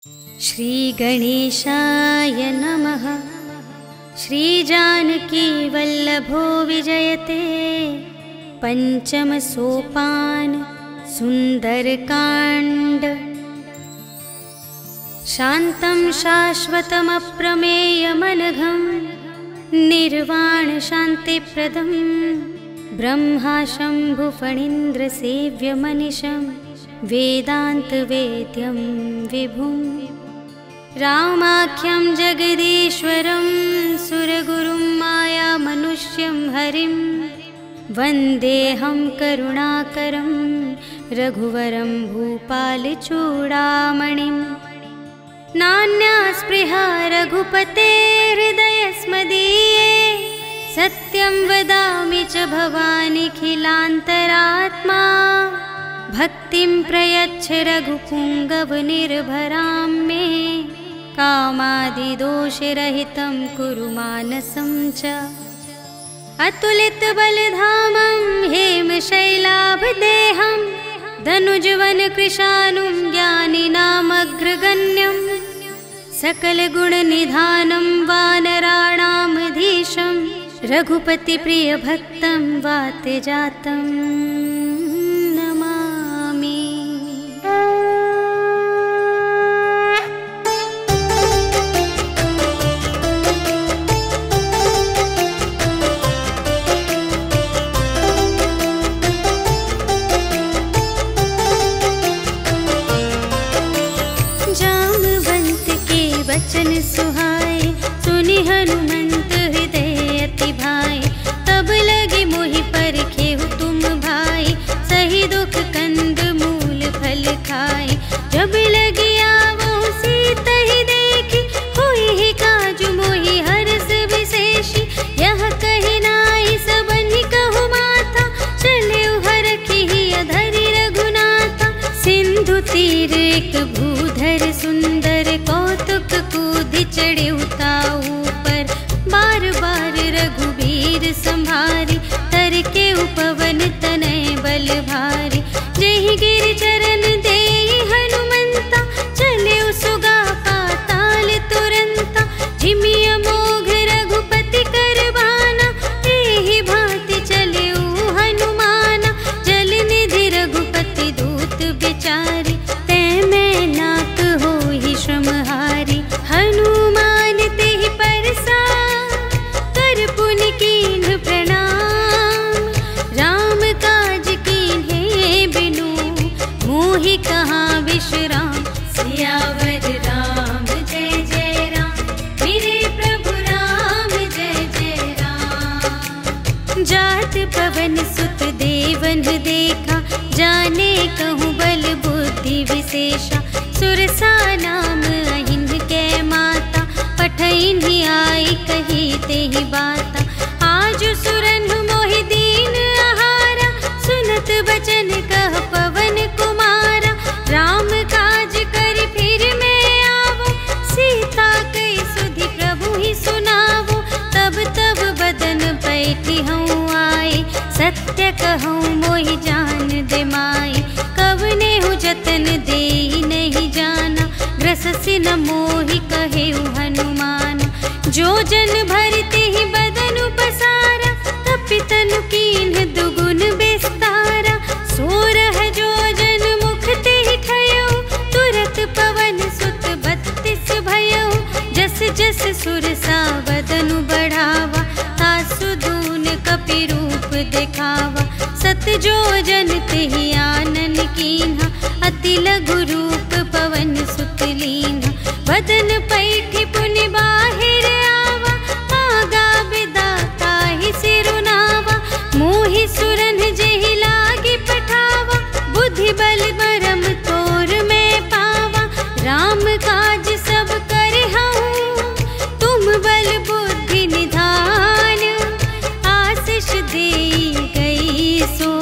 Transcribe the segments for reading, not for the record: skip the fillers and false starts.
श्री गणेशाय नमः। श्री जानकी वल्लभो विजयते। पंचम सोपान सुंदरकांड। शांतं शाश्वतमप्रमेयमनघं निर्वाण शांतिप्रदं ब्रह्मा शम्भुफणीन्द्रसेव्यमनिशं वेदान्तवेद्यं विभुं रामाख्यं जगदीश्वरं सुरगुरुं मायामनुष्यं हरिं वन्देऽहं करुणाकरं रघुवरं भूपालचूडामणिं। नान्या स्पृहा रघुपते हृदयस्मदीये सत्यं वदामि च भवानिखिलान्तरात्मा। भक्तिं प्रयच्छ रघुपुङ्गवनिर्भरां मे कामादिदोषरहितं कुरु मानसं च। अतुलितबलधामं हेमशैलाभदेहं धनुजवनकृशानुं ज्ञानिनामग्रगण्यं सकलगुणनिधानं वानराणामधीशं रघुपतिप्रियभक्तं वातजातं नमामि। वचन सुहाए सुनि हनुमंत हृदय अति भाए। तब लगे मोहि परखेहु तुम भाई सही दुख कंद मूल फल खाए। जब लगी आवो सीत ही देखी होई ही काजु मोहि हरस विशेषी। यह कही नाई सबनि कहु माथा चले हरखी ही अधरि रघुनाथा। सिंधु तीर एक भूधर सुंदर कौतुक कूदि चढ़े उताऊ पर। बार बार रघुबीर संभारी तर के उपवन तनय बल भारी। जेहि गिर चरण देई हनुमंता चले सुगा पाताल तुरंता। जिमि अमोघ रघुपति करबाना एहि भांति चले हनुमाना। जल निधि रघुपति दूत बिचारी तै मैं नाक होहि श्रमहारी। हनुमान तेहि परसा कर पुनि कीन्ह प्रणाम। राम काज कीन्हे बिनु मोहि कहाँ विश्राम। सियावर राम जय जय राम मेरे प्रभु राम जय जय राम। जात पवन सुत देवन देखा जाने कहूँ बल बुद्धि विशेषा। सुरसा नाम अहिन के माता पठइन ही आई कही तेहि बाता। आज सुरन मोहि दीन आहारा सुनत बचन कह पवन कुमारा। राम काज कर फिर मैं आवो सीता कई सुधि प्रभु ही सुनावो। तब तब बदन पैठी हूँ आए सत्य कहूँ मोहि जान दे माई। कवने हूँ जतन देहि नहीं जाना ग्रससि न मोहि कहेउ हनुमान। जो जन भरते ही बदन पसारा तपि तनु कीन्ह दुगुन विस्तारा। सोरह जो जन मुख तेहि खयउ तुरत पवन सुत 32 भयउ। जस जस सुरसा बदनु बढ़ावा तासु दून कपि रूप दिखावा। सत जो जन तेहि आनन कीन्हा अति लघु रूप पवन सुत लीन्हा। बदन पैठी पुनि बाहिर आवा मागा विदाता ही सिरुनावा। मोहि सुरन जेहि लागी पठावा बुद्धि बल बरम तोर में पावा। राम काज सब करे हूँ तुम बल बुद्धि निधान। आशीष देई गई सो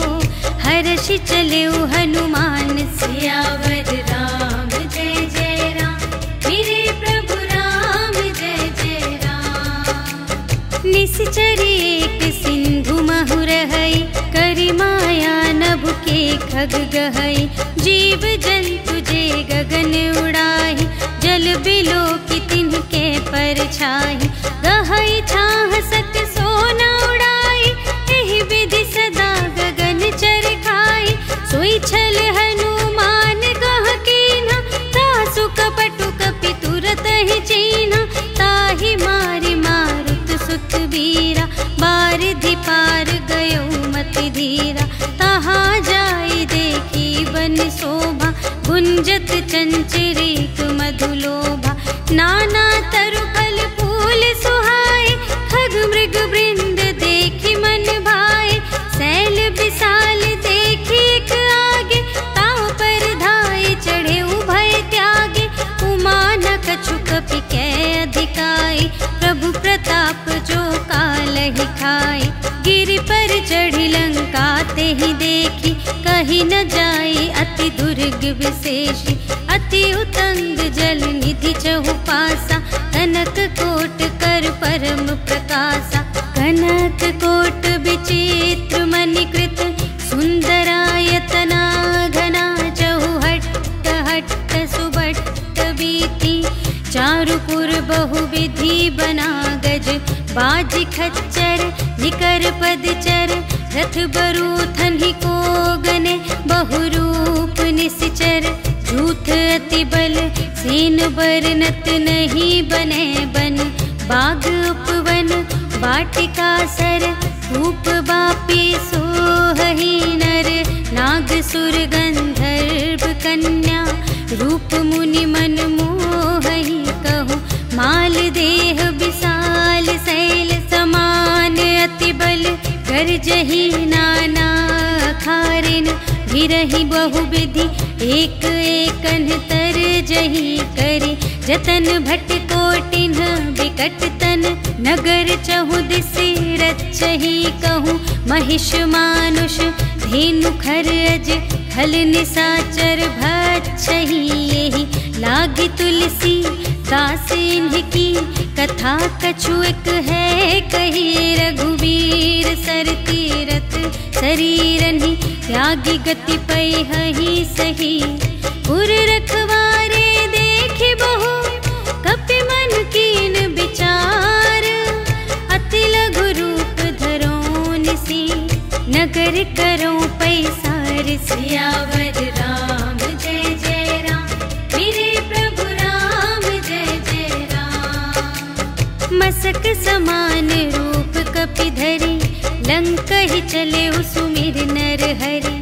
हर्षि चले हनुमान। सियावर राम जय जय राम मेरे प्रभु राम जय जय राम। निश्चरी एक सिंधु महु रहई करि माया नभ के खग गहई। जीव जंतु जे गगन उड़ाही गुंजत चंचरीक मधुलोभा। नाना तरु फल फूल सुहाए, खग मृग वृंद देखी मन भाए। सैल विशाल देखी एक आगे, ताव पर धाये चढ़े उभय त्यागे। उमा न कछु कपि कै अधिकाई, प्रभु प्रताप जो कालहि खाए। गिरि पर चढ़ी लंका ते ही देखी, कही न जाई अति दुर्ग विशेषी। अति उतंग जल निधि चहुपासा, कनक कोट कर परम प्रकाशा। कनक कोट विचित्र मणिकृत, सुंदरायतना घना। चहुहट्ट हट्ट सुभट्ट बीती, चारुपुर बहुविधि बना गज। बाज खच्चर निकर पदचर, रथ बरूथन ही को गने। बहुरूप निश्चर झूठ अति बल, सेन बरनत नहीं बने बन। बाग उपवन वाटिका सर, रूप बापी सोहहि नर। नाग सुर गंधर्व कन्या, रूप मुनि मन मोहहि कहूँ। माल देह विशाल शैल समान, अति बल गर्जहि नाना खारिन। गिरहि बहुविधि एक एकन तरजहि करि। जतन भट कोटिन्ह विकट तन, नगर चहुदिसि रचहि कहूँ। महिष मानुष धेनु खर अज, खल निशाचर भक्षहि एहि। लागी तुलसी दास इनकी, कथा कछु एक है कही। रघुवीर सर तीरथ शरीरहि, त्यागी गति पैहि सही। पुर रखवारे देखि बहु, कपि मन कीन विचार। अति लघु रूप धरो निसी, नगर करो पैसार। सियावर राम जय जय राम, मेरे प्रभु राम जय जय राम। मसक समान रूप कपि धरि, लंकहि चले सुमिर नर हरि।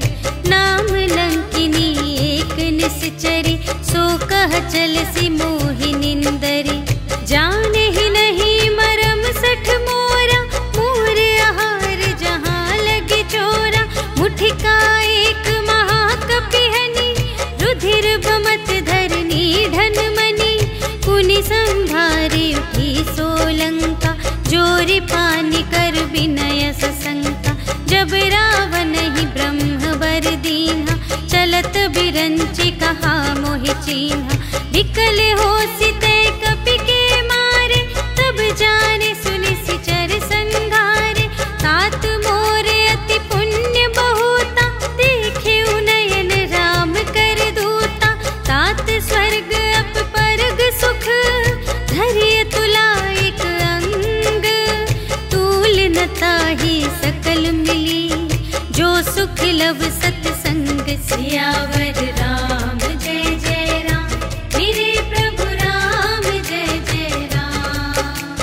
नाम लंकिनी एक निश्चरी, सो कह चलसि मोहि निंदरी। जाने ही नहीं मरम सठ मोरा, मोर आहार जहाँ लगे चोरा। मुठिका एक महाकपिहनि, रुधिर बमत धरनी ढन मनि। पुनि संभारी उठी सोलंका, जोरि पानी कर विनय सशंका। जब रावण ही ब्रह्म वर दीन्हा, चलत बिरंचि कहा मोहि चीन्हा। विकल होसि तै कपि के मारे, तब जाने सुनि सिचर संघारे। तात मोरे अति पुण्य बहुता, देखे उनयन राम कर दूता। तात स्वर्ग अप परग सुख, धरिय तुला एक अंग। तूल न ताहि सकल मिली, जो सुख लव सतसंग। सियावर राम जय जय राम, मेरे प्रभु राम जय जय राम।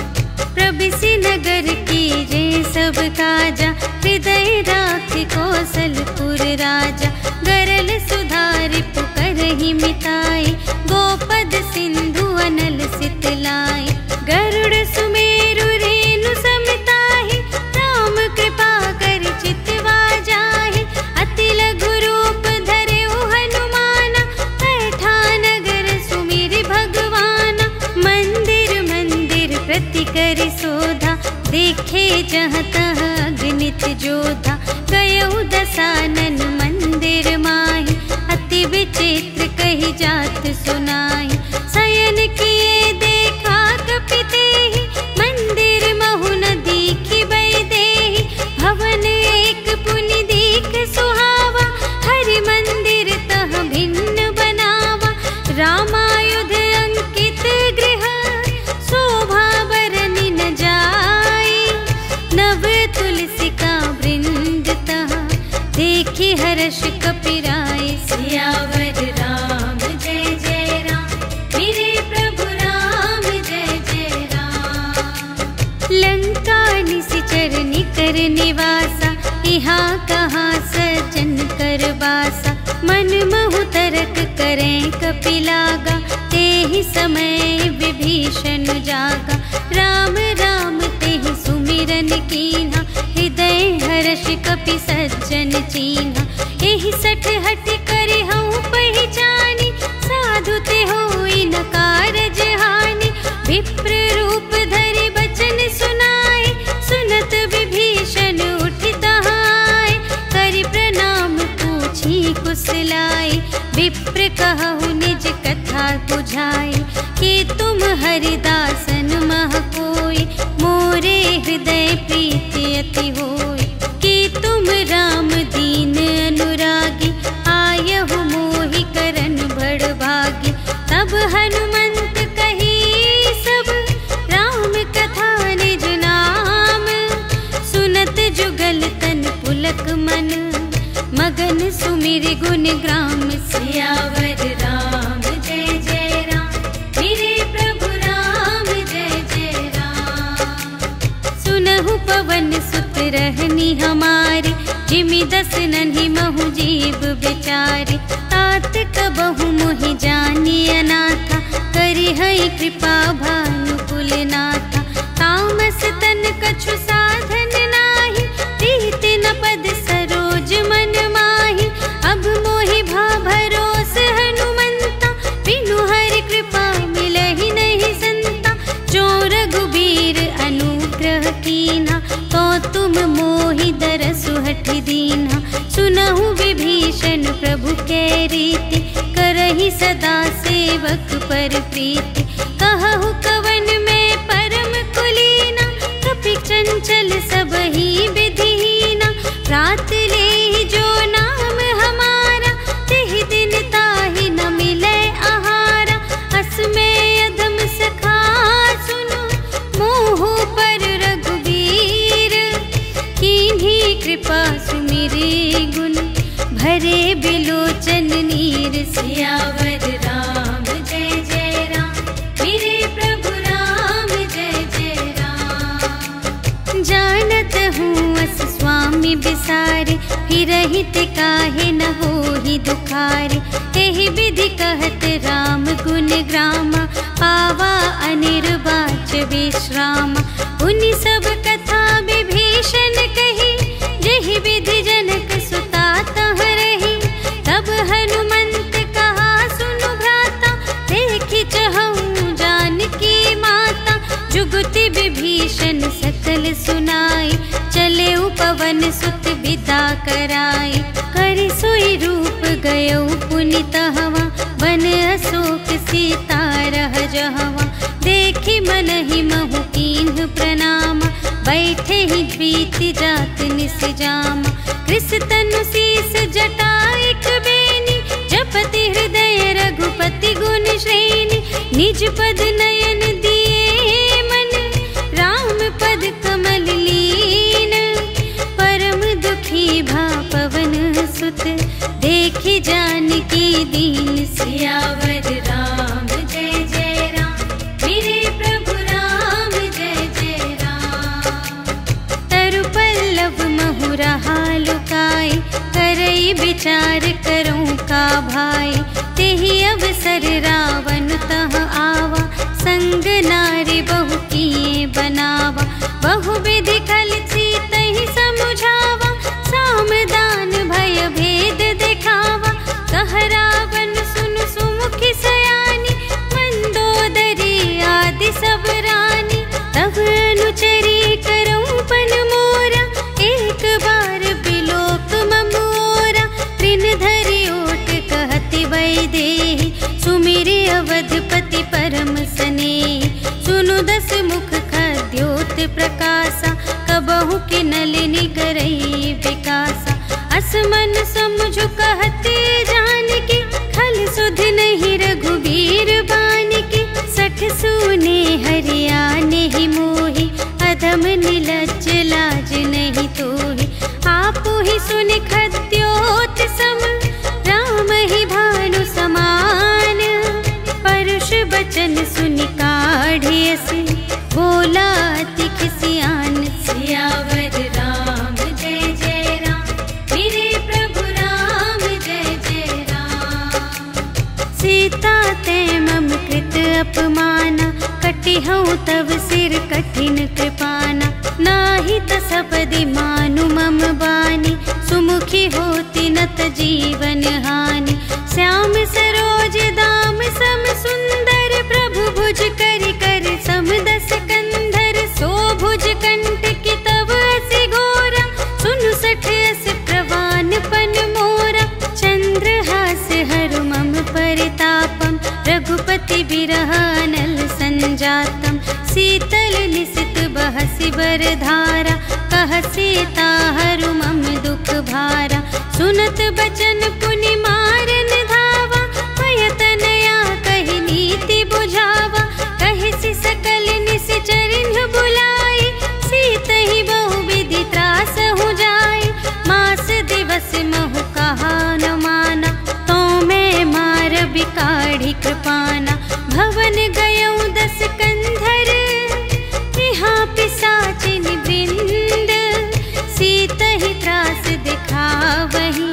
प्रबिसि नगर की जय सब काजा, हृदय राखि कौशलपुर राजा। गरल सुधारि पुकारहि मिताई, गोपद सिंधु अनल सितलाई। गरुड़ सुमेरु रेणु समिताहि, राम कृपा कर चितवा जाहि। अति लघु रूप धरेउ हनुमाना, बैठा नगर सुमिरि भगवाना। मंदिर मंदिर प्रति करि शोधा, देखे जहाँ तहाँ अगणित जोधा। गयउ दसानन मंदिर माहि, अति विचित्र कही जात सुनाई। शयन किए देखा कपि तेहि, मंदिर महु न दीखि वैदेही। भवन एक पुनि दीख सुहावा, हरि मंदिर तह भिन्न बनावा। रामायुध अंकित गृह, शोभा बरनि न जाई। नव तुलसिका वृंद तह, देखि हर्ष कपिराय। सियावर राम जय जय राम, मेरे प्रभु राम जय जय राम। लंका निशिचर निकर निवासा, यहाँ कहाँ सज्जन कर बासा। मन महु तरक करें कपि लागा, तेहि समय विभीषण जागा। राम राम तेहि सुमिरन कीन्हा, हृदय हर्ष कपि सज्जन चीन्हा। एहि सठ हठ करिहउँ पहिचानी, साधु ते होई न कारज हानि। विप्र रूप धरि बचन सुनाए, सुनत विभीषण उठि तहाए। करि प्रणाम पूछी कुशलाए, विप्र कहु निज कथा बुझाए। कि तुम हरिदासन मह कोई, मोरे हृदय प्रीति अति होई। कि तुम राम दीन अनुरागी, आयहु मोहि करन बड़ भागी। तब हनुमंत कही सब, राम कथा निज नाम। सुनत जुगल तन पुलक मन, मगन सुमिर गुण ग्राम। सियावर राम जय जय राम, मेरे प्रभु राम जय जय राम। सुनहु पवन सुत रहनी हमारे, जिमि दस नन्हि महु जीव बिचारे। तात कबहु मोहि जानी अनाथा, करिहइ कृपा भानुकुल नाथा। तामस तन कछु साधन नाही, प्रीति न पद सरोज मन माही। अब मोहि भा भरोस हनुमंता, बिनु हरि कृपा मिलहि नहीं संता। जो रघुबीर अनुग्रह कीन्हा, तो तुम मोहि दरसु हठि दीन्हा। सुनहु विभीषण प्रभु कै रीति, करहि सदा सेवक पर प्रीति। कहु कवन में परम कुलीना, कपि चंचल सबहि विधिहीना। प्रात लेहि जो नाम हमारा, तेहि दिन ताहि न मिलै आहारा। अस में अधम सखा सुनो, मोह पर रघुबीर। कीन्ही कृपा सुमिरे गुण, भरे बिलोचन नीर। सियावर राम जय जय राम, मेरे प्रभु राम जय जय राम। जानत हूँ अस स्वामी बिसारे, फिरहित काहे न होहि दुखारे। एहि विधि कहत राम गुण ग्रामा, पावा अनिर्वाच विश्रामा। उनि सब कथा विभीषण कही, जेहि विधि जनक सुता तह रही। तब हनुमंत कहा सुनु भ्राता, देखि चहऊँ जानकी माता। जुगति विभीषण सकल सुनाई, चले पवन सुत विदा कराई। करि सोई रूप गयौ पुनि तहवा, बन अशोक सीता रह जहवा। देखि मनहि महु कीन्ह प्रणामा, बैठे ही प्रीति जात निस जामा। कृस तनु शीस जटाइक बेनी, जपति हृदय रघुपति गुण श्रेणी। निज पद नयन दिए मन, राम पद कमल लीन। परम दुखी भा पवन सुत, देखि जानकी दीन। सियावर राम जय जय राम, मेरे प्रभु राम जय जय राम। तरु पल्लव महु रहा लुकाई, करई विचार करऊँ का भाई। तेहि अवसर रावण तह आवा, संग नारी बहु किए बनावा। बहु विधि खल सीतहि समुझावा, सामदान भय भेद दिखावा। कह रावण सुनु सुमुखि सयानी, मंदोदरी आदि सब रानी। तब अनुचरी करऊँ पन मोरा, एक बार बिलोक ममोरा। त्रिन धरि ओट कहति वैदेही, सुमिरि अवधपति परम स्नेही। सुनु दस मुख खद्योत प्रकाशा, कबहु कि नलिनी करई विकासा। असमन समझु कहते जानकी, खल सुध नहीं रघुबीर बानिकी। सठ सुने हरियाने ही मोहि, अधम निलज्ज लाज नहीं तोहि। आपु ही सुनि खद्योत सम, राम ही भानु समान। परुष बचन सुनि काढ़ियसि, बोला अति खिसियान। सियावर राम जय जय राम, मेरे प्रभु राम जय जय राम। सीता ते मम कृत अपमाना, कटिहउँ तव सिर कठिन कृपाना। नाही त सपदि मानु मम बानी, सुमुखी होती न त जीवन हानि। श्याम सरोज दाम सम सुंदर, प्रभु भुज करि कर सम दस कंधर। सो भुज कंठ की तव असि घोरा, सुनु सठ अस प्रवान पन मोरा। चंद्रहास हरु मम परितापम, रघुपति बिरह अनल संजातम। शीतल निसित बहसि बरधारा, कह सीता हरु मम दुख भारा। सुनत बचन पुनि मारन धावा, भय तनया कहि नीति बुझावा। कहिसि सकल निश्चरिन बुलाई, सीतहि बहु विधि त्रासहु जाई। मास दिवस महु कहा न माना, तो मैं मार बिकाढ़ी कृपाना। भवन गयउँ दस कंधर, यहाँ पिशाचिन वृंद। सीतहि त्रास दिखावही,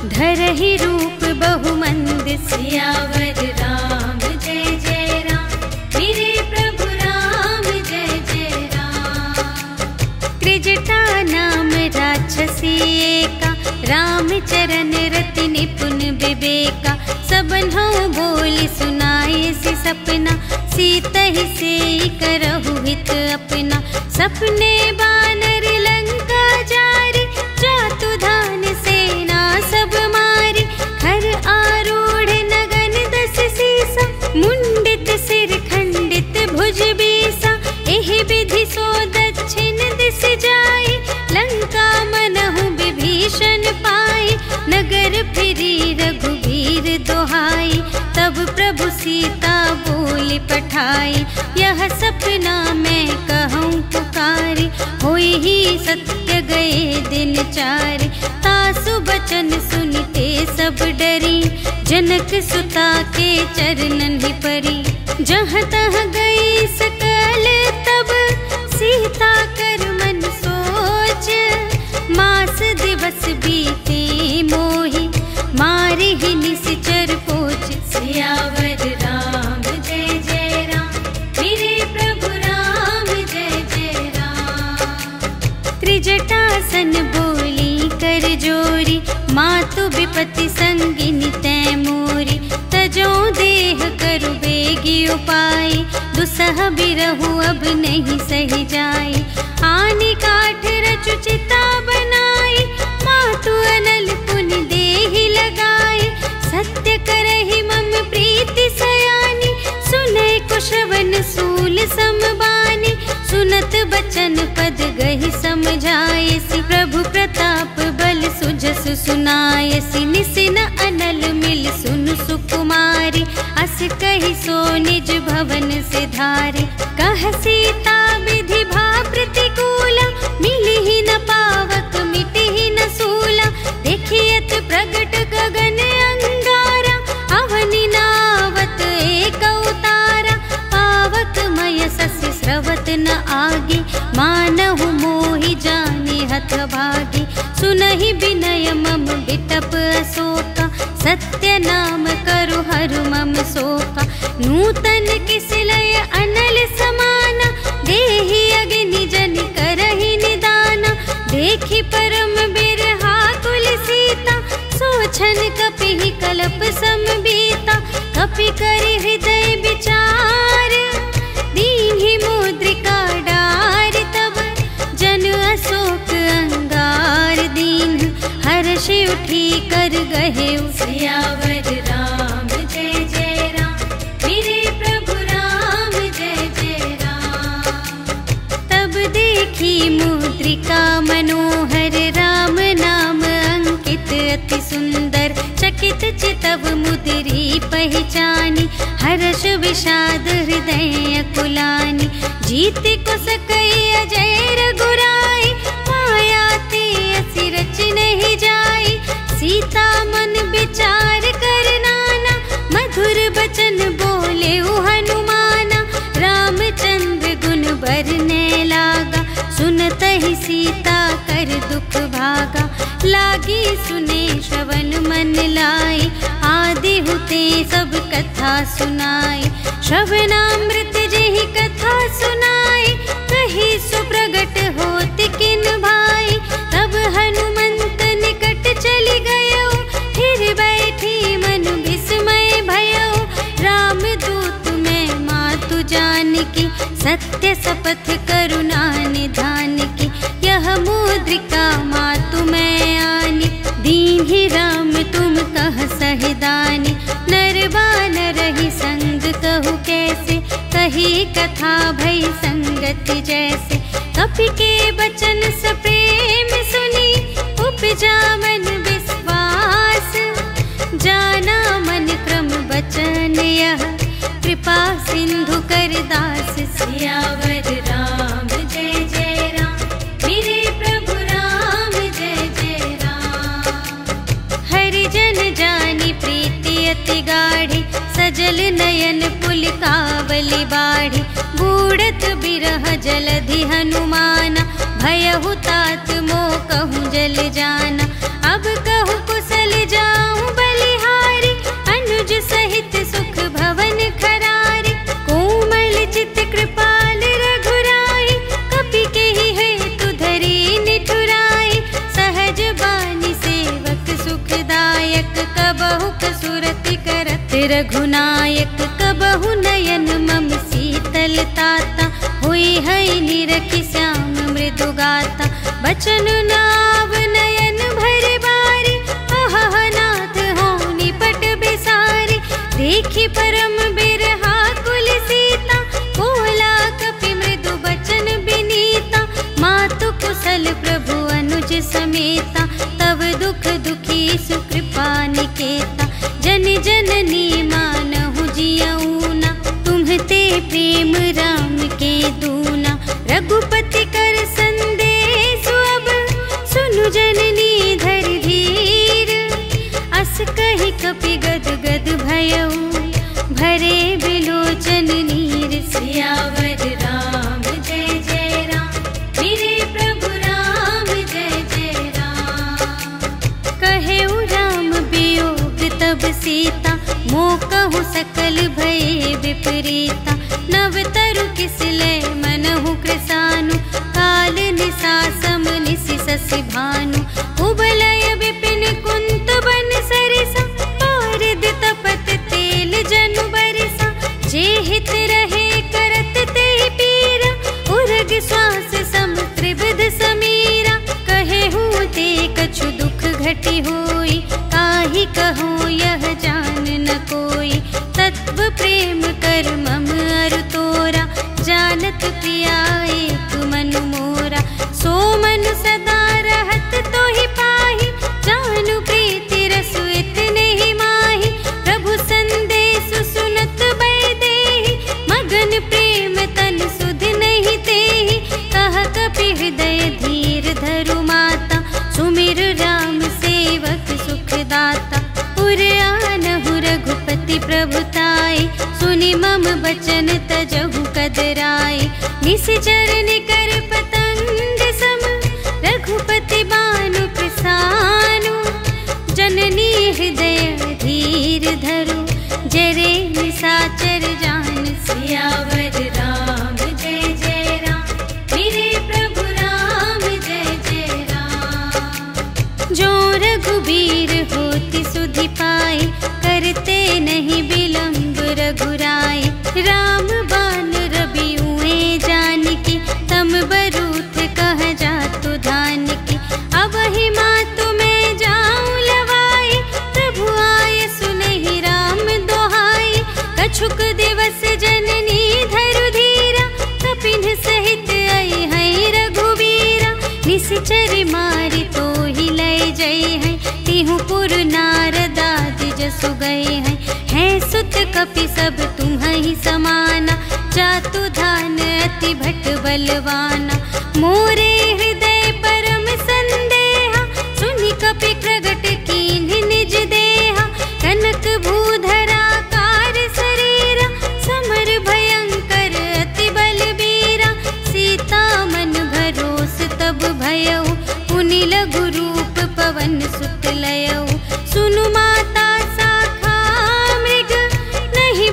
धरहि रूप बहुमंद। सियावर राम जय जय राम, मेरे प्रभु राम जय जय राम। त्रिजटा नाम राक्षसी एका, राम चरण रति निपुण विवेका। सबन्हु बोली सुनाए सि सपना, सीतहि सेई करहु हित अपना। सपने बानर लंका जारी, जातु धान सेना सब मारी। खर आरूढ़ नगन दस सीसा, मुंडित सिर खंडित भुज बीसा। एहि विधि सो दक्षिण दिस जाई, लंका मनहु विभीषण पाई। नगर फिरी रघुबीर दोहाई, तब प्रभु सीता बोली पठाई। यह सपना मैं कहूँ पुकारी, होई ही सत्य गए दिन चारि। तासु बचन सुनते सब डरी, जनक सुता के चरणन ही परी। जहाँ तहाँ गई सकल तब, सीता कर मन सोच। मास दिवस बीते मोहि, मारे ही निश्चर पोच। सियावर राम जय जय राम, मेरे प्रभु राम जय जय राम। त्रिजटासन बोली कर जोरी, मातु विपति संगिनी तै मोरी। तजो देह करु बेगी उपाय, दुसह बिरहु अब नहीं सही जाई। आनि काठ रचु चिता बनाई, मातु अनल पुनि देहि लगाई। सत्य करहि मम प्रीति सयानी, सुनै कुशवन सूल समबानी। सुनत बचन पद गहि समझायसि, प्रभु प्रताप बल सुजस सुनायसि। निसिन अनल मिल सुन सुकुमारी, अस कहि सो निज भवन सिधारी। कह सीता विधि भा प्रतिकूला, मिलिहि न पावक मिटिहि न सूला। देखियत प्रगट गगन अंगारा, अवनि नावत एक उतारा। पावक मय सस्य स्रवत न आगे, मानहु मोहि जाने हथ भागी। सुनहि विनय मम बिटप अशोका, सत्य नाम करु हरु मम शोका। नूतन किसलय अनल समाना, देहि अग्नि जनि करहि निदाना। देखि परम बिरहा कुल सीता, सोछन कपिहि कलप समबीता। कपि करि हृदय विचार, दीन्हि मुद्रिका डारि। तब जन अशोक अंगार दीन, हर्षि उठी कर गहे। सियावर राम जय जय राम, मेरे प्रभु राम जय जय राम। तब देखी मुद्रिका मनोहर, राम नाम अंकित अति सुंदर। चकित चितव मुद्री पहचानी, हर्ष विषाद हृदय कुलानी। जीत को सकई अजय रघुराई, माया ते असि रच नहीं जाई। सीता मन विचार कर नाना, मधुर बचन बोले हनुमाना। रामचंद्र गुण बरने लागा, सुनतहि सीता कर दुख भागा। लागी सुने श्रवण मन लाई, आदि हुते सब कथा कथा सुनाई। श्रवणामृत जेहि कथा सुनाई, कही सुप्रगट होत किन भाई। तब हनुमंत निकट चली गयो, फिर बैठी मन विस्मय भयो। राम दूत मैं मातु जानकी, सत्य शपथ करुणा निधान की। यह मुद्रिका मातु मैं आनी, दीन्हि राम तुम कह सहदानी। नर बानर ही संग कहु कैसे, कही कथा भई संगति जैसे। कपि के बचन सप्रेम सुनी, उपजा मन विश्वास। जाना मन क्रम बचन यह, कृपा सिंधु कर दास। सियावर राम जय जय राम, मेरे प्रभु राम जय जय राम। हरि जन जानी प्रीति अति गाढ़ी, सजल नयन पुलकावली बाढ़ी। बूढ़त बिरह जलधि हनुमाना, भयहु तात मोह कहूँ जल जाना। अब कहूँ कुशल जाऊँ बलिहारी, अनुज सहित सुख भवन खरारी। कोमल चित कृपाल रघुराई, कपि केहि हेतु धरि निठुराई। सहज बानी सेवक सुखदायक, कबहु कसुरति करत रघुनायक। कबहु नयन मम शीतल ताता, हुई है निरखि श्याम मृदु गाता। बचन नाव नयन भर बारी, अहह नाथ हो निपट बिसारी। देखी परम बिरहा कुल सीता, बोला कपि मृदु बचन बिनीता। मातु कुशल प्रभु अनुज समेता, तब दुख दुखी सुकृपा निकेता। जन जननी मानहु जियऊना, तुम्हते प्रेम राम के दूना। रघुपति कर संदेश अब, सुनु जननी धर धीर। अस कहि कपि गद गद भयऊ, भरे बिलोचन नीर। सियावर राम जय जय राम, मेरे प्रभु राम जय जय राम। कहेउ राम वियोग तब सीता, मोह कहूँ सकल भये विपरीता। नव तरु किसलय मनहु कृसानु, काल निसा सम निसि शशि भानु। उबलय विपिन कुंत बन सरिसा, पारद तपत तेल जनु बरिसा। जे हित रहे करत ते पीरा, उर्ग श्वास सम त्रिविध समीरा। कहेहु ते कछु दुख घटी होई, काहि कहूँ यह जान न कोई। तत्व प्रेम कर मम अरु तोरा, जानत प्रिया एक मनु मोरा। सो मनु सदा रहत तोहि पाहि, जानु प्रीति रसु इतने ही माहि। प्रभु संदेश सुनत बैदेहि, मगन प्रेम तन सुध नहीं तेहि। कह कपि हृदय धीर धरु माता, सुमिर राम सेवक सुखदाता। उर आनहु रघुपति प्रभुताई, सुनि मम बचन तजहु कदराई। निश्चर निकर पतंग सम, रघुपति बानु प्रसानु। जननी हृदय धीर धरु, जरे निसाचर जान। सियावर राम जय जय राम, मेरे प्रभु राम जय जय राम। जो रघुबीर होति सुधि पाई, करते नहीं विलंब रघुराई। राम बान रबिउए जानकी, तम बरूथ कह जातु धान की। अब ही मातु मैं जाऊं लवाई, प्रभु आय सुनहि राम दोहाई। कछुक दिवस जननी धरु धीरा, कपिन सहित आई है रघुवीरा। निश्चर मारि तो ही लय जय है, तिहु पुर नारदादि जसु गए हैं। है सुत कपि सब तुम्हि समाना, जातु धान अति भट बलवाना। मोरे हृदय परम संदेहा, सुनि कपि प्रगट कीन्हि निज देहा। कनक भूधरा कार शरीरा, समर भयंकर अति बलबीरा। सीता मन भरोस तब भयऊ, पुनि लघु रूप पवन सुत लयऊ। सुनु माता शाखा मृग, नहीं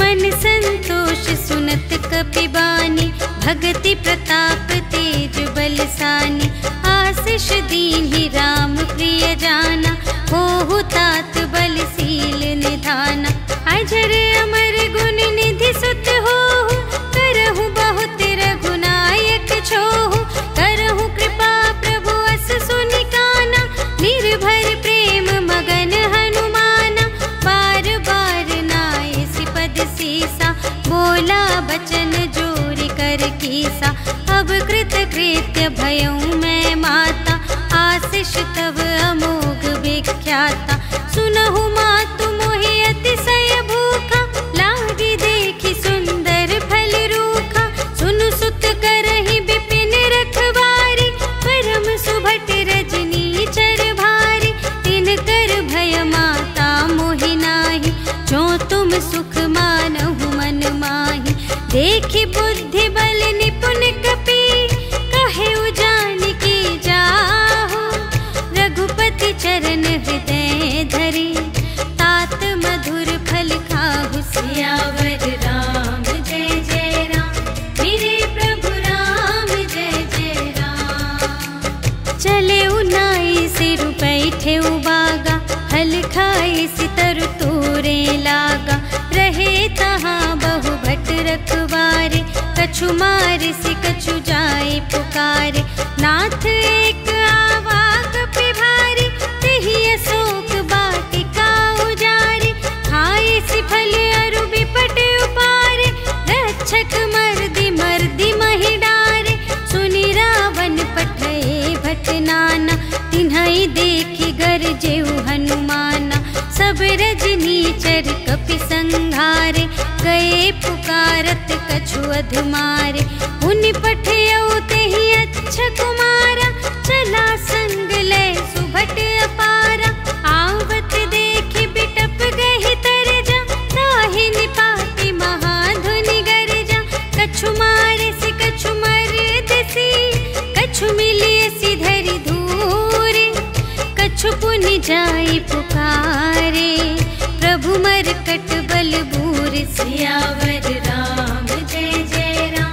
मन संतोष सुनत कपिबानी, भगति प्रताप तेज बलसानी। आशीष दीन्हि राम प्रिय जाना, होहु तात बलशील निधाना। अजर अमर गुण निधि सुत होहु, करहु बहुत रघुनायक छोहु। करहु कृपा प्रभु अस सुनि काना, निर्भर प्रेम मगन हनुमाना। बार बार नाए सिपद सीसा, बोला बचन जोरि कर कीसा। अब कृत कृत्य भयउ मैं माता, आशीष तव अमोघ विख्याता। सुनहु मातु मोहि अतिशय भूखा, लागी देखि सुंदर फल रूखा। सुनु सुत करहि विपिन रखवारी, परम सुभट रजनी चर भारी। तिनकर भय माता मोहि नाही, जो तुम सुख मानहु मन माही। देखि बुद्धि बल निपुण कपि, कहेउ जानकी जाहु। रघुपति चरण हृदय धरि, तात मधुर फल खाहु। सियावर राम जय जय राम, मेरे प्रभु राम जय जय राम। चले उनाई सिर बैठे उबागा, हल खाए सितर तोरे लागा। रहे तहाँ बहु भट रखवारे, कछु मारे सि कछु जाए पुकारे। नाथ एक आवा कपि भारी, तेहि अशोक वाटिका उजारी। खाए सि फल अरु बिपट उपारे, रक्षक मर्दि मर्दि महि डारे। सुनि रावण पठए भट नाना, तिन्हइ देखि गरजेउ हनुमाना। सब रजनीचर कपि संघारे, गए पुकारत कछु अधमारे। मुनि पठयउ तेहि अच्छा कुमारा, चला संग लय सुभट अपारा। आवत देखि बिटप गहि तरजा, ताहि निपाति महाधुनि गरजा। कछु मारे सि कछु मरदसि, कछु मिलिए सि धरि धूरे। कछु पुनि जाई पुकारे, प्रभु मरकट बल बूरे। सियावर राम जय जय राम,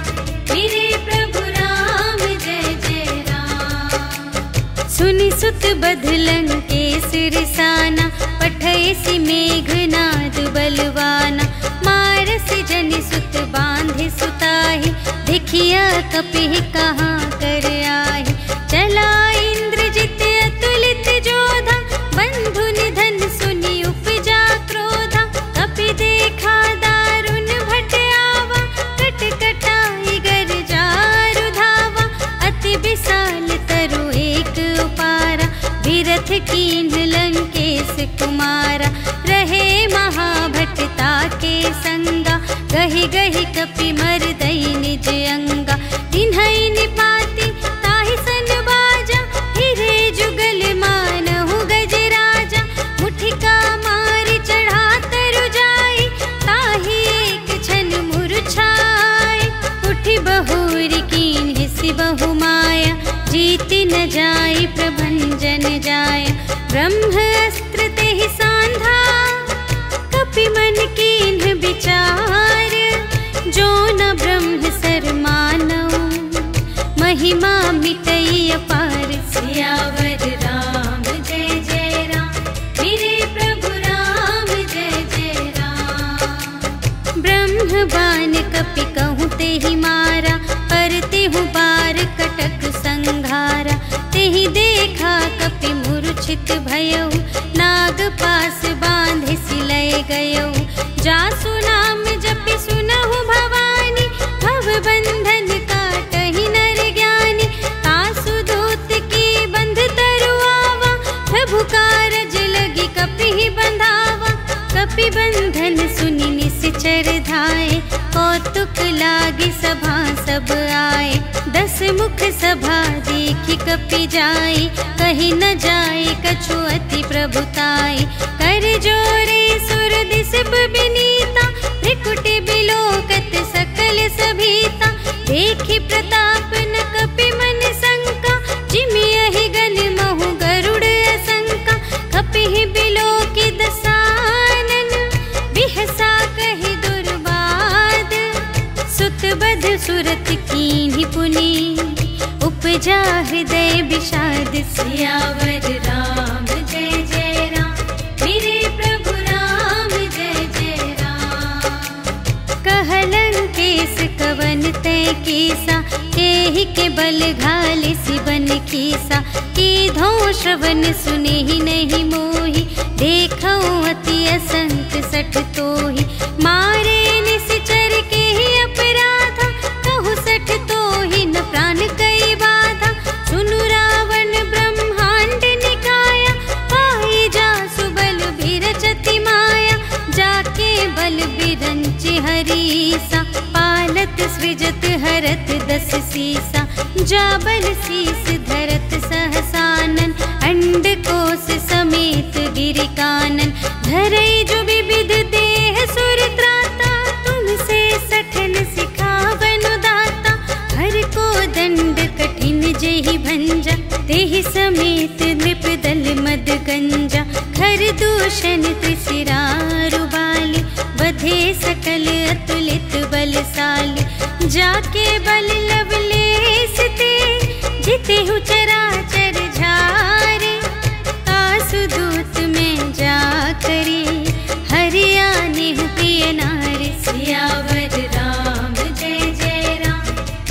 मेरे प्रभु राम जय जय राम। सुनि सुत बधलन केसर साना, पठय सि मेघनाद बलवाना। मारसि जनि सुत बांधे सुताहि, देखिया कपिहि कहाँ कर आहि। चला इंद्रजित अतुलित जोधा, बंधु निधन सुनि उपजा क्रोधा। कपि देखा दारुण भट आवा, कट कटाई गरजारु धावा। अति विशाल तरु एक उपारा, विरथ कीन्ह लंकेश कुमारा। रहे महाभटता के संगा, गहि गहि कपि मरदई निज अंगा। तिन्हइ निपाति ताहि सन बाजा, हिरे जुगल मानहु गजराजा। मुठिका मारि चढ़ा तरु जाई, ताहि एक छन मुरझाई। उठि बहुरी कीन्ह सि बहु माया, जीति न जाई प्रभंजन जाय। ब्रह्म अस्त्र तेहि सांधा, कपि मन कीन्ह विचार। जो न ब्रह्म सर मानऊ, महिमा मिटई अपार। सियावर राम जय जय राम, मेरे प्रभु राम जय जय राम। ब्रह्म बान कपि कहूँ तेहि मारा, पर तेहु बार कटक संघारा। तेहि देखा कपि मूर्छित भयउ, नाग पास बांधे सिलय गयउ। जासु नाम जपि सुनहु भवानी, भव बंधन काटहि नर ज्ञानी। तासु दूत की बंध तरु आवा, प्रभु कारज लगी कपिहि बंधावा। कपि बंधन सुनि निश्चर धाये, कौतुक लागी सभा सब आए। 10 मुख सभा देखि कपि जाई, कहि न जाए कछु अति प्रभुताई। कर जोरे सुर दिसप बिनीता, त्रिकुटि बिलोकत सकल सभीता। देखि प्रताप न कपि मन शंका, जिमियहि गन महु गरुड़ असंका। कपिहि बिलोकि दसानन, बिहसा कहि दुर्बा सुरत कीन्ही पुनि, उपजा हृदय विषाद। सियावर राम जय जय राम, मेरे प्रभु राम जय जय राम। कहलंकेश कवन तय कीसा, केहि के बल घाले सिबन कीसा। कीधो श्रवण सुने ही नहीं मोहि, देखो अति असंख्य सठ तोहि। मारे निश्चर के ही अपराधा, कहु सठ तोहि न प्राण कई बाधा। सुनु रावण ब्रह्मांड निकाया, पाई जासु बल बिरचति माया। जाके बल बिरंच हरीसा, पालत सृजत हरत दस सीसा। जा बल शीस धरत सहसानन, अंड कोश समेत गिरि कानन। धरई जो विविध देह सुर त्राता, तुमसे सठन सिखावन दाता। हर को दंड कठिन जेहि भंजा, तेहि समेत नृप दल मद गंजा। खर दूषण त्रिशिरारु बाली, बधे सकल अतुलित बलशाली। जाके बल लवलेश ते, जितेहु चराचर झारे। आसुदूत में जा करी, हरियाणेहु प्रिय नारी। सियावर राम जय जय राम,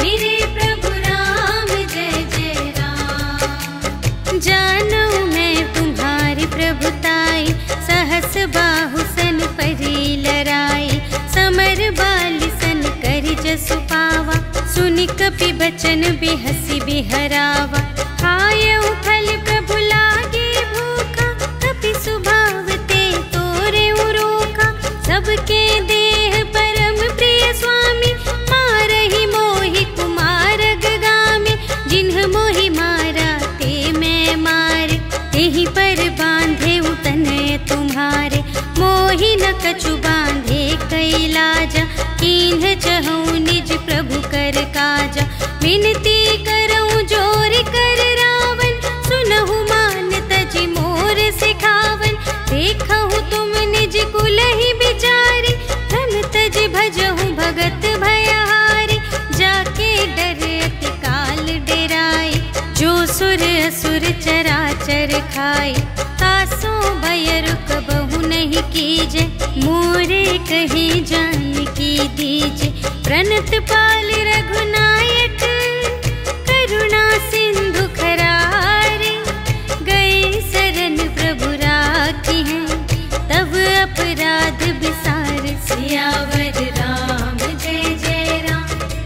मेरे प्रभु राम जय जय राम। जानो मैं तुम्हारी प्रभुताई, सहस बाहु सन परी लराई। समर बाली सन करि जसु पावा, सुनि कपि बचन बिहसी बिहरावा। खायउ फल प्रभु लागे भूखा, कपि सुभाव ते तोरे उरोखा। सबके देह परम प्रिय स्वामी, मारहि मोहि कुमारग गामी। जिन्ह मोहि मारा ते मैं मारे, तेहि पर बांधे तनय तुम्हारे। मोहि न कछु बांधे कैलाजा, कीन्ह चहु निज प्रभु कर काजा। विनती करऊं जोर कर रावण, सुनहु मान तजि मोर सिखावन। देखहु तुम निज कुलहि बिचारी, धन तजि भजहु भगत भयहारी। जाके डर अति काल डेराई, जो सुर असुर चराचर खाई। तासो भय रुक बहु नहीं कीजे, मोरे कही जानकी दीजे। प्रणत पाल रघुनायक, करुणा सिंधु खरारे। गए शरण प्रभु राखी हैं, तब अपराध बिसार। सियावर राम जय जय राम,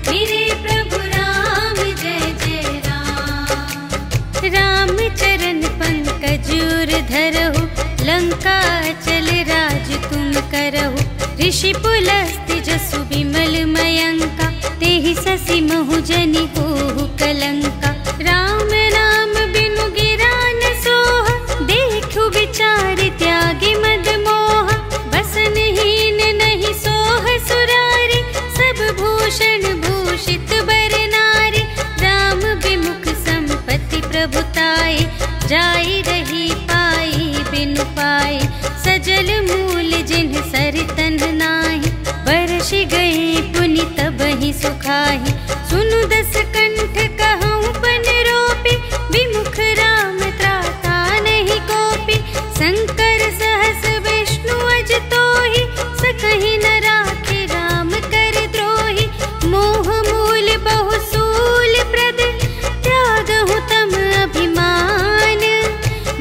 मेरे प्रभु राम जय जय राम। राम चरण पंकज उर धरहु, लंका चल राज तुम करहु। ऋषि पुलस्त्य जसु विमल मयंका, तेहि ससि महु जनि होहु कलंका। राम नाम बिनु गिरा न सोहा, देखु विचार त्यागी मद मोहा। बसनहीन नहीं सोह सुरारी, सब भूषण भूषित बर नारी। राम विमुख संपत्ति प्रभुताई, जाई रही पाई बिनु पाई। सजल मूल जिन्ह सरितन नाही, बरषि गए पुनि तबहि सुखाहि। सुनु दस कंठ कहऊँ पन रोपी, विमुख राम त्राता नहीं कोपी। शंकर सहस विष्णु अज तोहि, सकहि न राखे राम कर द्रोही। मोह मूल बहु सूल प्रद, त्यागहु तम अभिमान।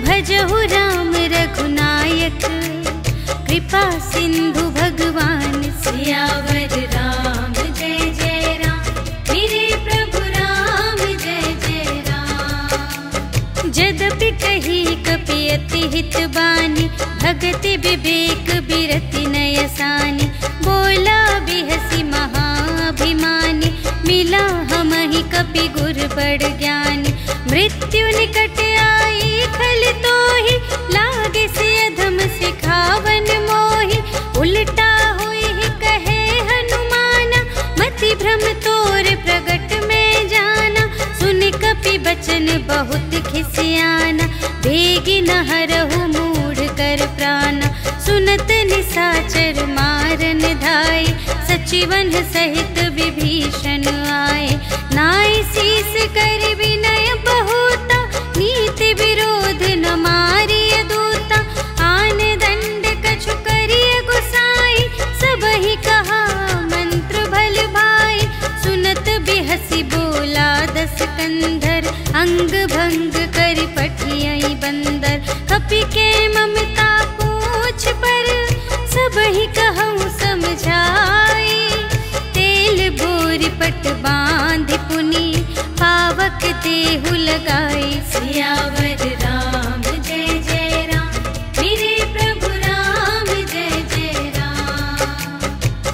भजहु राम रघुनायक, कृपा सिंधु भगवान। सियावर राम जय जय राम, मेरे प्रभु राम जय जय राम। जदपि कही कपि अति हित बानी, भगति विवेक बिरति नयसानी। बोला बिहसी महाभिमानी, मिला हमहि कपि गुर बड़ ज्ञानी। मृत्यु निकट आई खल तोहि, लागे से अधम सिखावन मोहि। उल्टा हुई ही कहे हनुमाना, मति भ्रम तोर प्रगट में जाना। सुन कपि बचन बहुत खिसियाना, बेगी न हरहु मूढ़ कर प्राणा। सुनत निसाचर मारन धाई, सचिवन सहित विभीषण आए, नाय शीस कर विनय बहुता, नीति विरोध न मारिय दूता, आन दंड कछु करिय गुसाई, सबहि कहा मंत्र भल भाई, सुनत बिहसी बोला दस कंधर, अंग भंग कर पठियई बंदर, कपि के ममता पूछ पर, सबहि कहूँ समझाई, तेल बोर पट बांध पुनि, पावक देहु लगाई, सियावर राम जय जय राम, मेरे प्रभु राम जय जय राम।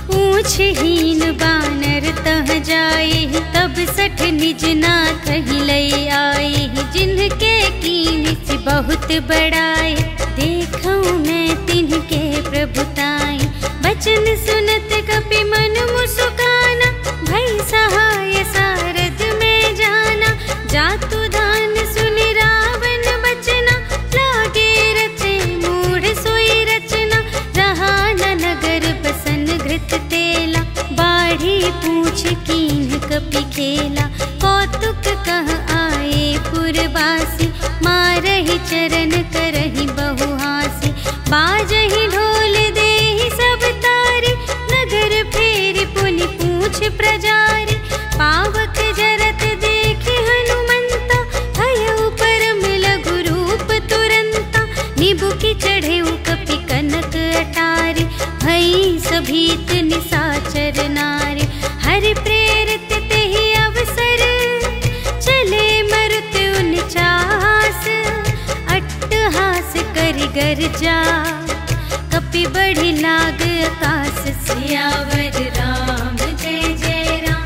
पूछ हीन बानर तह जाए, तब सठ निज नाथ ही लई आई, जिनके कीन से बहुत बड़ाई, देखूं मैं तिनके प्रभुताई, बचन सुनत कपि मन मुस्काना, भई सहाय सारद में जाना, जातु दान सुनि रावण बचना, लागे रचे मूढ़ सोई रचना, जहाँ न नगर बसन घृत तेला, बाढ़ी पूछ कीन्ह कपि खेला, कौतुक कह आए पुरवासी, मारहि चरण करहि बहु हासी, बाजहि ढोल देहि सब तारी, नगर फेरि पुनि पूछ प्रजारी, पावक जरत देखे हनुमंता, भयउ परम लघु रूप तुरंता, निबुकि चढ़ेउ कपि कनक अटारी, भई सभीत निसाचर नारी, हरि प्रेरित तेहि अवसर, चले मरुत उनचास, अट्टहास करि गर्जा, कपि बढ़ि लाग आकाश, सियावर राम जय जय राम,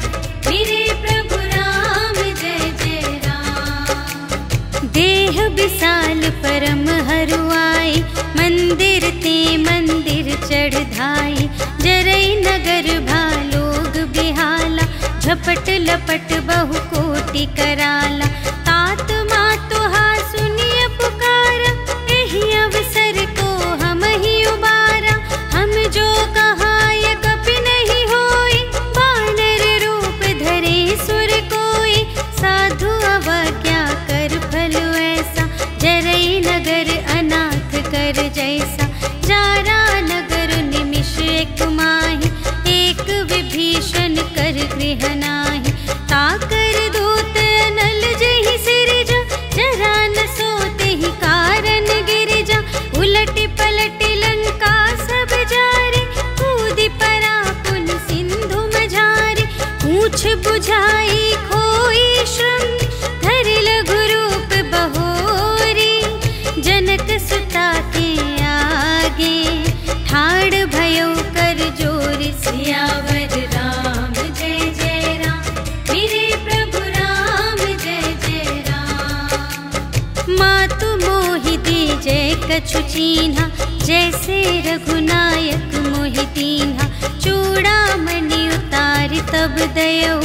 मेरे प्रभु राम जय जय राम। देह विशाल परम हरुआई, मंदिर ते मंदिर चढ़ धाई, जरई नगर भालोग बिहाला, झपट लपट बहु कोटि कराला, तात मातु हा सुनिय पुकारा, एहि अवसर को हम ही उबारा, हम जो कहाय कपि नहीं होई, बानर रूप धरे सुर कोई, साधु अवज्ञा कर फल ऐसा, जरई नगर अनाथ कर जैसा, जारा नगर निमिष एक माही, एक विभीषण कर गृह नाही, ताकर दूत अनल जहि सिरजा, जरा न सोते ही कारण गिरिजा, उलटि पलटि लंका सब जारे, कूदि परा पुन सिंधु मझारे, पूछ बुझाई खोई श्रम, धरि लघु रूप बहोरी, जनक सुता के आगे, ठाड़ भयो कर जोर, सियावर राम जय जय राम, मेरे प्रभु राम जय जय राम। मातु मोहि दीजै कछु चीन्हा, जैसे रघुनायक मोहि दीन्हा, चूड़ामणि उतारि तब दयौ,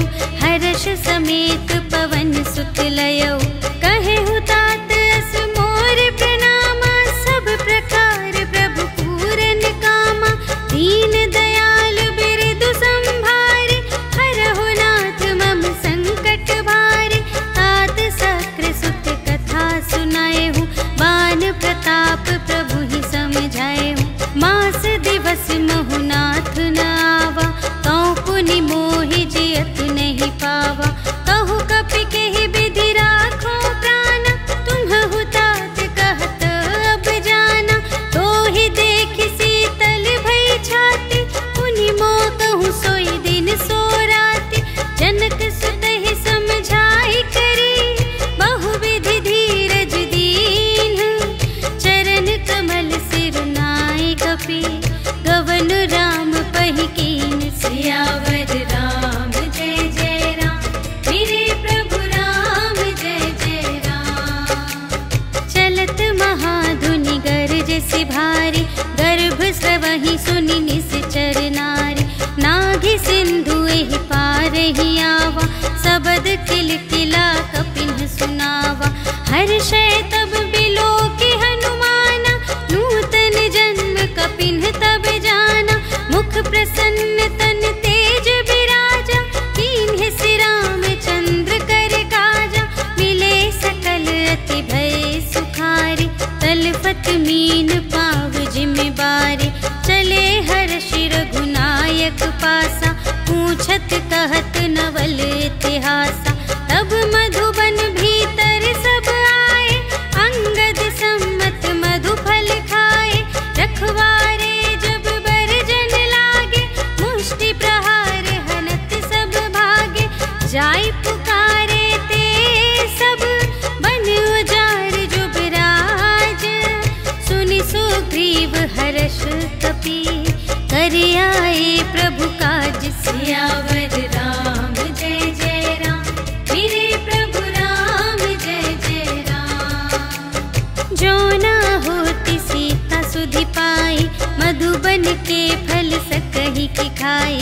हर्ष समेत पवन सुत लयौ, कहेहु तात अस मोर प्रणामा, सब प्रकार प्रभु पूरन कामा, दीन दयाल बिरदु संभारे, हरहु नाथ मम संकट भारे, तात सक्र सुत कथा सुनाएहु, बान प्रताप प्रभु ही समझाएहु, मास दिवस महु नाथ न आवा, तौ पुनि मोहि जियत नहीं पावा, कहु कपि केहि विधि राखो प्राण, तुम्हहु तात कहत अब जाना, तो ही देखि शीतल भई छाती, पुनि मोह कहूँ सोई दिन सो राति, जनक सुत ही समझाई करी, बहु विधि धीरज दीन, चरण कमल सिर नाय कपि, गवन राम पहि कीन, सियावर राम जय जय राम, मेरे प्रभु राम जय जय राम। चलत महाधुनि गरज से भारी, गर्भ स्रवहि सुनि निश्चर नारी, नाघि सिंधु एहि पार ही आवा, सबद किलकिला कपिन सुनावा, हर्षै तब बिलोकि हनुमाना, नूतन जन्म कपिन तब जाना, मुख प्रसन्न तन ते आए प्रभु काज सियावर राम जय जय राम, मेरे प्रभु राम जय जय राम। जो ना होती सीता सुधि पाई, मधुबन के फल सकहि की खाई।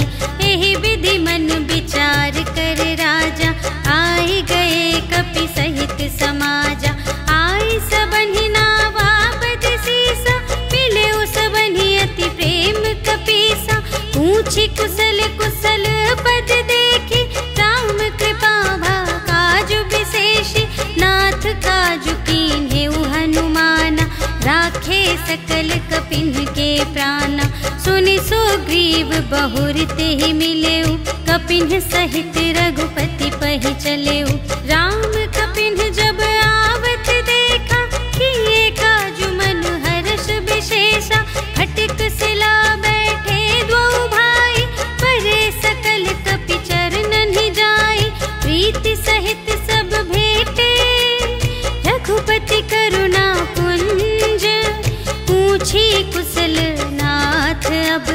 एहि विधि मन विचार कर राजा, आए गए कपि सहित समाजा। आई सबनि नावा पद सीसा, मिले सबनि अति प्रेम कपीसा। पूछी कुशल कुशल पद देखी, राम कृपा भा काजु विशेषी। नाथ काजु कीन्हे हनुमाना, राखे सकल कपिन के प्राणा। सुनि सुग्रीव बहुर तेहि मिलेउ, कपिन सहित रघुपति पहि चलेउ। राम कपिन जब आवत देखा, किए काजु मन हर्ष विशेषा। खटिक सिला बैठे द्वौ भाई, परे सकल कपि चरणन ही जाई। प्रीति सहित सब भेटे, रघुपति करुणा पुंज। पूछी कुशल नाथ अब,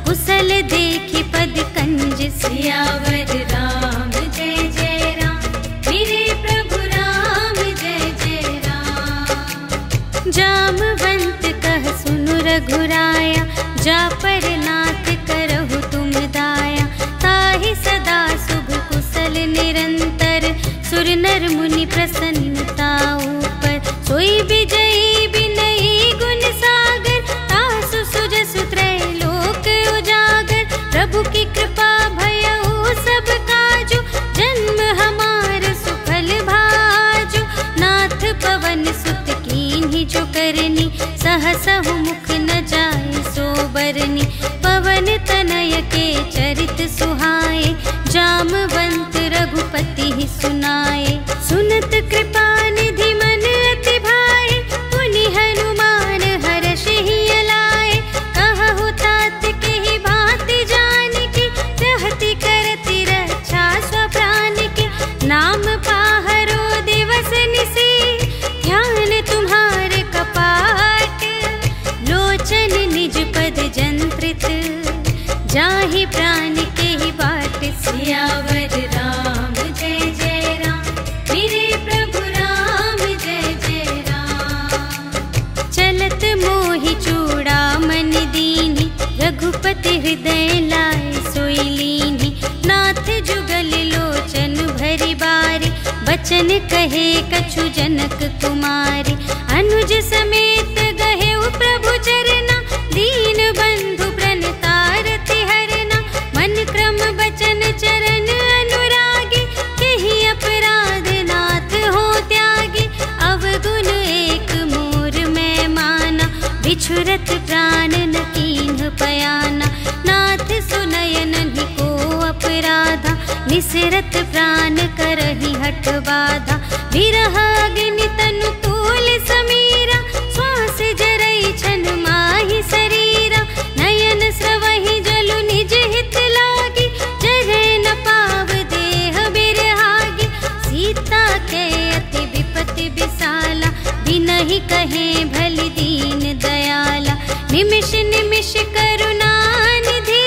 कुशल देखी पद कंज। सियावर राम जय जय राम, मेरे प्रभु राम जय जय राम। जामवंत कह सुनु रघुराया, जा पर नाथ करहु तुम दाया। ताहि सदा शुभ कुशल निरंतर, सुर नर मुनि प्रसन्नता ऊपर। सोई विजयी विनयी गुण सागर, तासु सुजसु त्रैलोक उजागर। प्रभु की कृपा भयउ सब काजु, जन्म हमार सुफल भाजु। नाथ पवन सुत कीन्ही जो करनी, सहसहु मुख न जाय सो बरनी। पवन तनय के चरित सुहाए, जामवंत रघुपति ही सुनाए। सुनत कृपा निधि मन अति भाए, पुनि हनुमान हर्षि ही लाए। कहु तात के ही भांति जानकी, रहति करति रक्षा स्वप्राण की। नाम पाहरो दिवस निसी, ध्यान तुम्हारे कपाट। लोचन निज पद जंत्रित, जाहि प्राण के ही बाट। सियावर राम जय जय राम, मेरे प्रभु राम जय जय राम। चलत मोहि चूड़ामन दीन्हि, रघुपति हृदय लाए सोई लीन्हि। नाथ जुगल लोचन भरि बारी, बचन कहे कछु जनक कुमारी। अनुज समेत गहेउ प्रभु चरना, दीन बंधु प्रणतारति हरना। मन क्रम बचन चरण अनुरागी, केहि अपराध नाथ हो त्यागी। अवगुण एक मोर मैं माना, बिछुरत प्राण न कीन्ह पयाना। नाथ सुनयनहि को अपराधा, निसरत प्राण करहि हठ बाधा। विरह अग्नि तनु तूल समीरा, श्वास जरई छन माहि शरीरा। नयन स्रवहि जलु निज हित लागी, जरै न पाव देह बिरहागी। सीता के अति विपति विसाला, बिनहि कहे भलि दीन दयाला। निमिष निमिष करुणा निधि,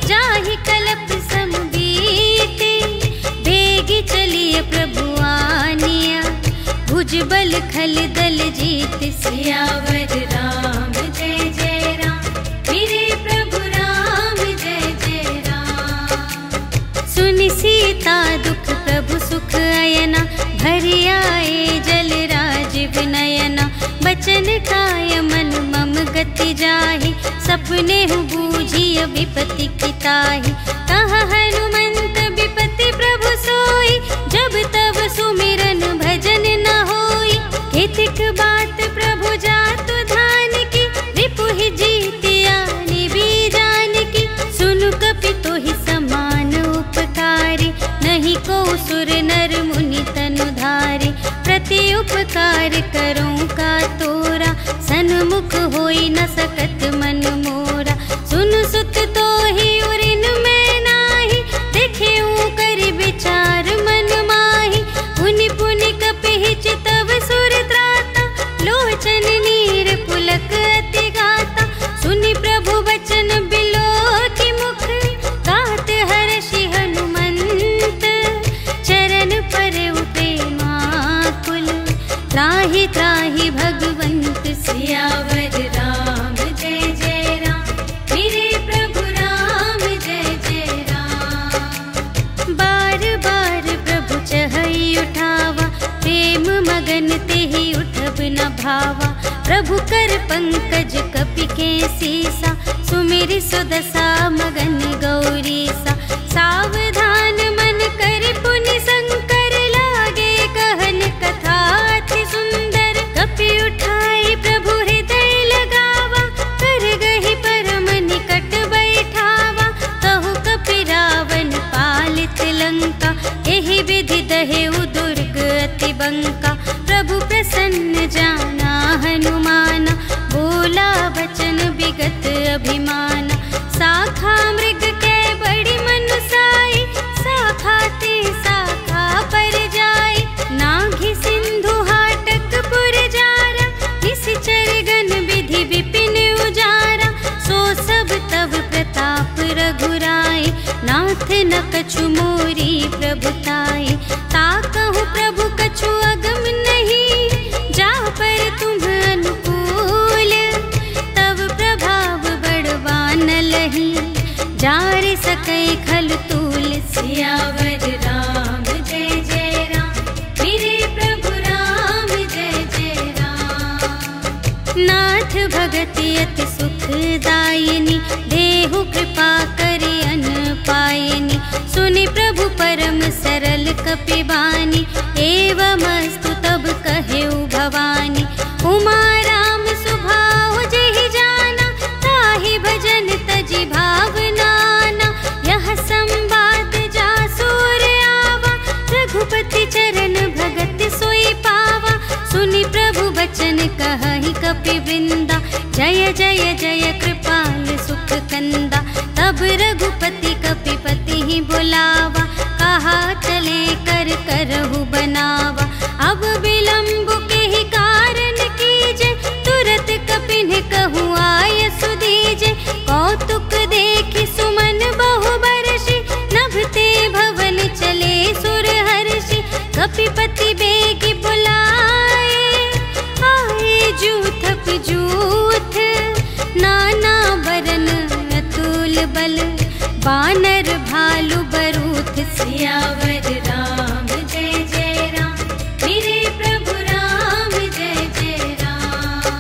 जाहि कलप सम बीति। बेगी चलिए प्रभु आनिया, भुजबल खल दल जीत। सियावर राम जय जय राम, मेरे प्रभु राम जय जय राम। सुनि सीता दुख प्रभु सुख अयना, भरि आए जल राज विनयना। बचन काय मन मम गति जाहि, सपने हु बूझिय विपति की ताहि। कहा हनुमंत विपति प्रभु सोई, जब तब सुमिरन भजन न होई। केतिक बात प्रभु जातु धान की, रिपु ही जीतिया निबी जान की। सुनु कपि तोहि समान उपकारी, नहीं को सुर नर मुनि तनु धारे। प्रति उपकार करूं का तोरा, सन्मुख होई न सकत मन मोरा। सुन सुत तो ही उरिन मैं नाही, देखे कर विचार मन माही। पुनि पुनि कपि चितव सुर त्राता, लोचन नीर पुलक अति गाता। सुनि प्रभु बचन बिलो प्रभु कर पंकज कपि के सीसा, सुमिरि सुदशा मगन गौरीसा। सावधान मन कर पुनि शंकर, लागे कहन कथा अति सुंदर। कपि उठाई प्रभु हृदय लगावा, कर गहि परम निकट बैठावा। कहु कपि रावण पालित लंका, एहि विधि दहेउ दुर्ग अति बंका। प्रभु प्रसन्न जाना हनुमाना, बोला बचन विगत अभिमान। शाखा मृग के बड़ी मनुसाई, शाखा ते शाखा पर जाई। नाघि सिंधु हाटक पुर जारा, निशिचर गण विधि विपिन उजारा। सो सब तव प्रताप रघुराई, नाथ न कछु मोरी प्रभुताई। ताकहु प्रभु कछु अगम नहीं, जा पर तुम अनुकूल। तब प्रभाव बड़वान लही, जार सकै खल तूल। सियावर राम जय जय राम, मेरे प्रभु राम जय जय राम। नाथ भगति अति सुखदायिनी, देहु कृपा करि अन पायिनी। सुनि प्रभु परम सरल कपि बानी, एवमस्तु तब कहेउ भवानी। उमा राम सुभाव जेहि जाना, ताहि भजन तजि भावनाना। यह संवाद जासुर आवा, रघुपति चरण भगत सोई पावा। सुनि प्रभु बचन कहहि कपि वृंदा, जय जय जय कृपाल सुख कंदा। तब रघुपति कपिपति ही बुलावा, कहा चले कर करहु बनावा। अब विलंब के ही कारण कीजे, तुरत कपिन कहु आय सुदीजे। कौतुक देखि सुमन बहु बरषि, नभते भवन चले सुर हर्षि। कपिपति बेगी बुलाए, आए जूथ जूथ। नाना बरन अतुल बल, बानर भालु बरूथ। सियावर राम जय जय राम, मेरे प्रभु राम जय जय राम।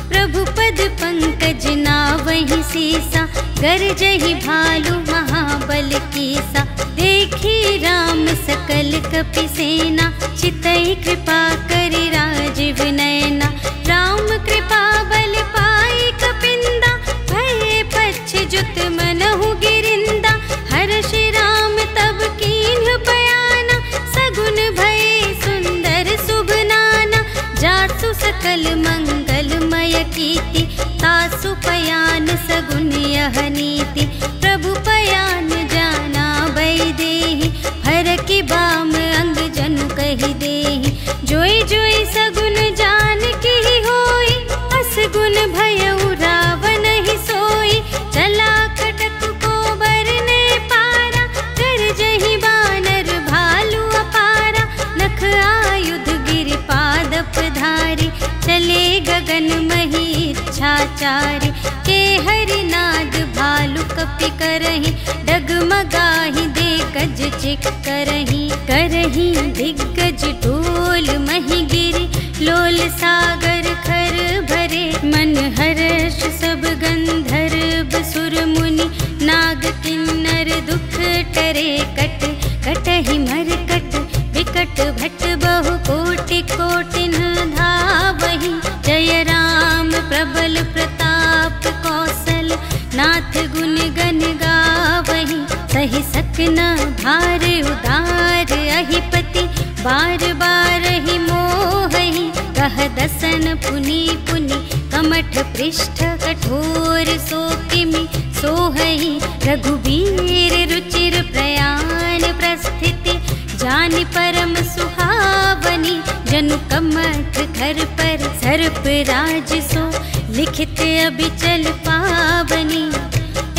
प्रभु पद पंकज नावहि सीसा, गरजहि भालु महाबल कीसा। देखी राम सकल कपि सेना, चितई कृपा करि राजीव नयना। राम कृपा बल पाई कपिंदा, भये पच्छ जुत मनहु गिरिंदा। हर्षि राम तब कीन्ह बयाना, सगुन भये सुंदर शुभ नाना। जासु सकल मंगलमय कीर्ति, तासु पयान सगुन यह नीति। प्रभु पयान जाना बैदेहि, हर की बाम अंग जनु कहि देहि। जोई जोई सगुन जान की होई, असगुन भयउ रावण ही सोई। चला कटक को बरने पारा, गरजहि बानर भालु अपारा। नख आयुध गिरि पादप धारी, चले गगन मही इच्छाचारी। के हरिनाद भालु कपि करहि, डगमगाहि दे गज चिक करहि। करहि दिग्गज ढोल मही गिरि, लोल सागर खर भरे। मन हर्ष सब गंधर्व सुर मुनि, नाग किन्नर दुख टरे। कट कटहि मरकट विकट भट, बहु कोटि कोटिन धावहि। जय राम प्रबल प्रताप कौशल, नाथ गुण गण गावहि। सहि सकना भार उदार अहिपति, बार बार ही मोहहि। कह दसन पुनि पुनि, कमठ पृष्ठ कठोर सो किमि सोहहि। रघुबीर रुचिर प्रयाण प्रस्थिति, जानि परम सुहावनी। जनु कमठ घर पर सर्प राज सो, लिखित अबिचल पावनी।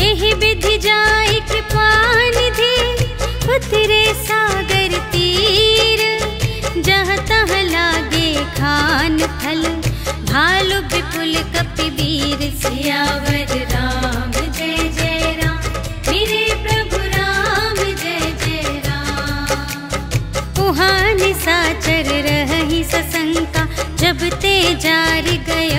एहि विधि जाई कृपा निधि, उतरे सागर तीर। जहाँ तहाँ लागे खान फल, भालु विपुल कपिवीर। सियावर राम जय जय राम, मेरे प्रभु राम जय जय राम। उहाँ निशाचर रहहि सशंका, जब ते जारि गए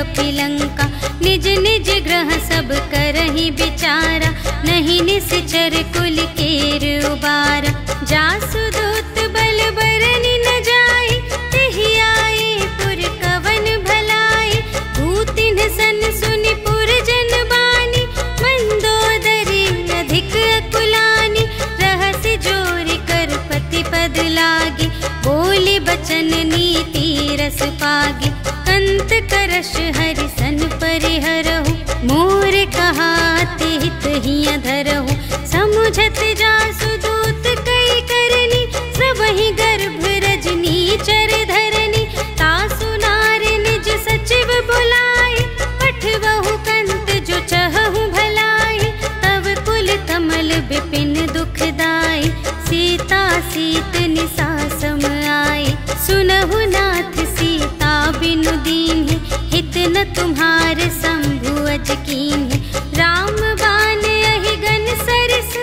कपिलंका। निज निज ग्रह सब करहि विचारा, नहीं निश्चर कुल केर उबारा। जासु दूत बल बरनि न जाए, तेहि आए पुर कवन भलाई। भूतिन सन सुनि पुर जन बानी, मंदोदरी अधिक अकुलानी। रहस्य जोरि कर पति पद लागी, बोली बचन नीति रस पागी। कंत करश हरि सन परिहरहु, मोर कहाते हित हिय धरहु। समुझत जासु दूत कई करनी, सबहि गर्भ रजनी चर धरनी। तासु नार निज सचिव बुलाए, पठवहु कंत जो चहहु भलाई। तब कुल कमल विपिन दुखदाई, सीता सीत निसा सम आई। सुनहु नाथ सीता बिनु दीन्हि, हित न तुम्हार शंभु अज कीन्हि। राम बान अहिगन सरस,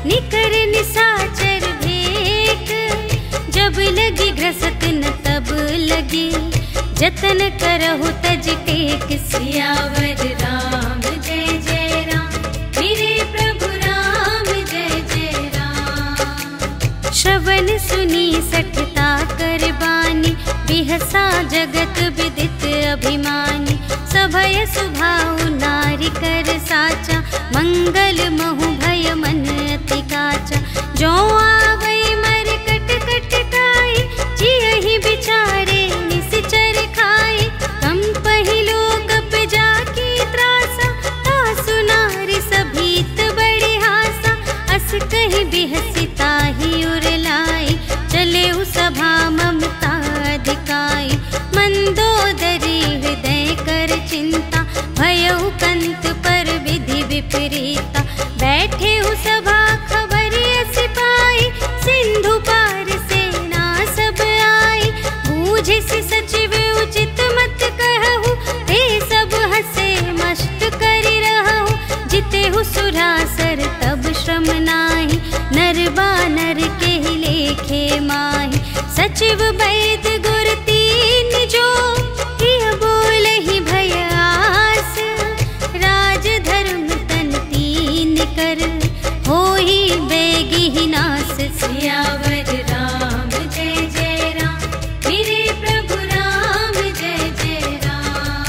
निकर निसाचर भेक। जब लगी ग्रसत न तब लगी, जतन करहु तज टेक। सियावर राम जय जय राम, मेरे प्रभु राम जय जय राम। श्रवण सुनी सठता कर बानी, बिहसा जगत विदित अभिमानी। सभय सुभाउ नारी कर साचा, मंगल महु भय मन अति काचा। जो आवै मर कट कट काई, जियहि बिचारे निश्चर खाई। कम पहिलो कप जाकी त्रासा, तासु नारी सभीत बड़ी हासा। अस कहि बिहसी ताहि उर लाई, चले सभा ममता अधिकाई। मंदोदरी हृदय कर चिंता, भयउ कंत पर विधि विपरीता। बैठे सभा खबर अस पाई, सिंधु पार सेना सब आई। बूझिसि सचिव उचित मत कहु, ते सब हसे मस्त करि रहु। जितेहु सुरासर तब श्रम नाही, नर बानर केहि लेखे माहि। सचिव वैद गुर तीन जो, हिय बोलहि भय आस। राज धर्म तन तीन कर, होहि बेगी नास। सियावर राम जय जय राम, मेरे प्रभु राम जय जय राम।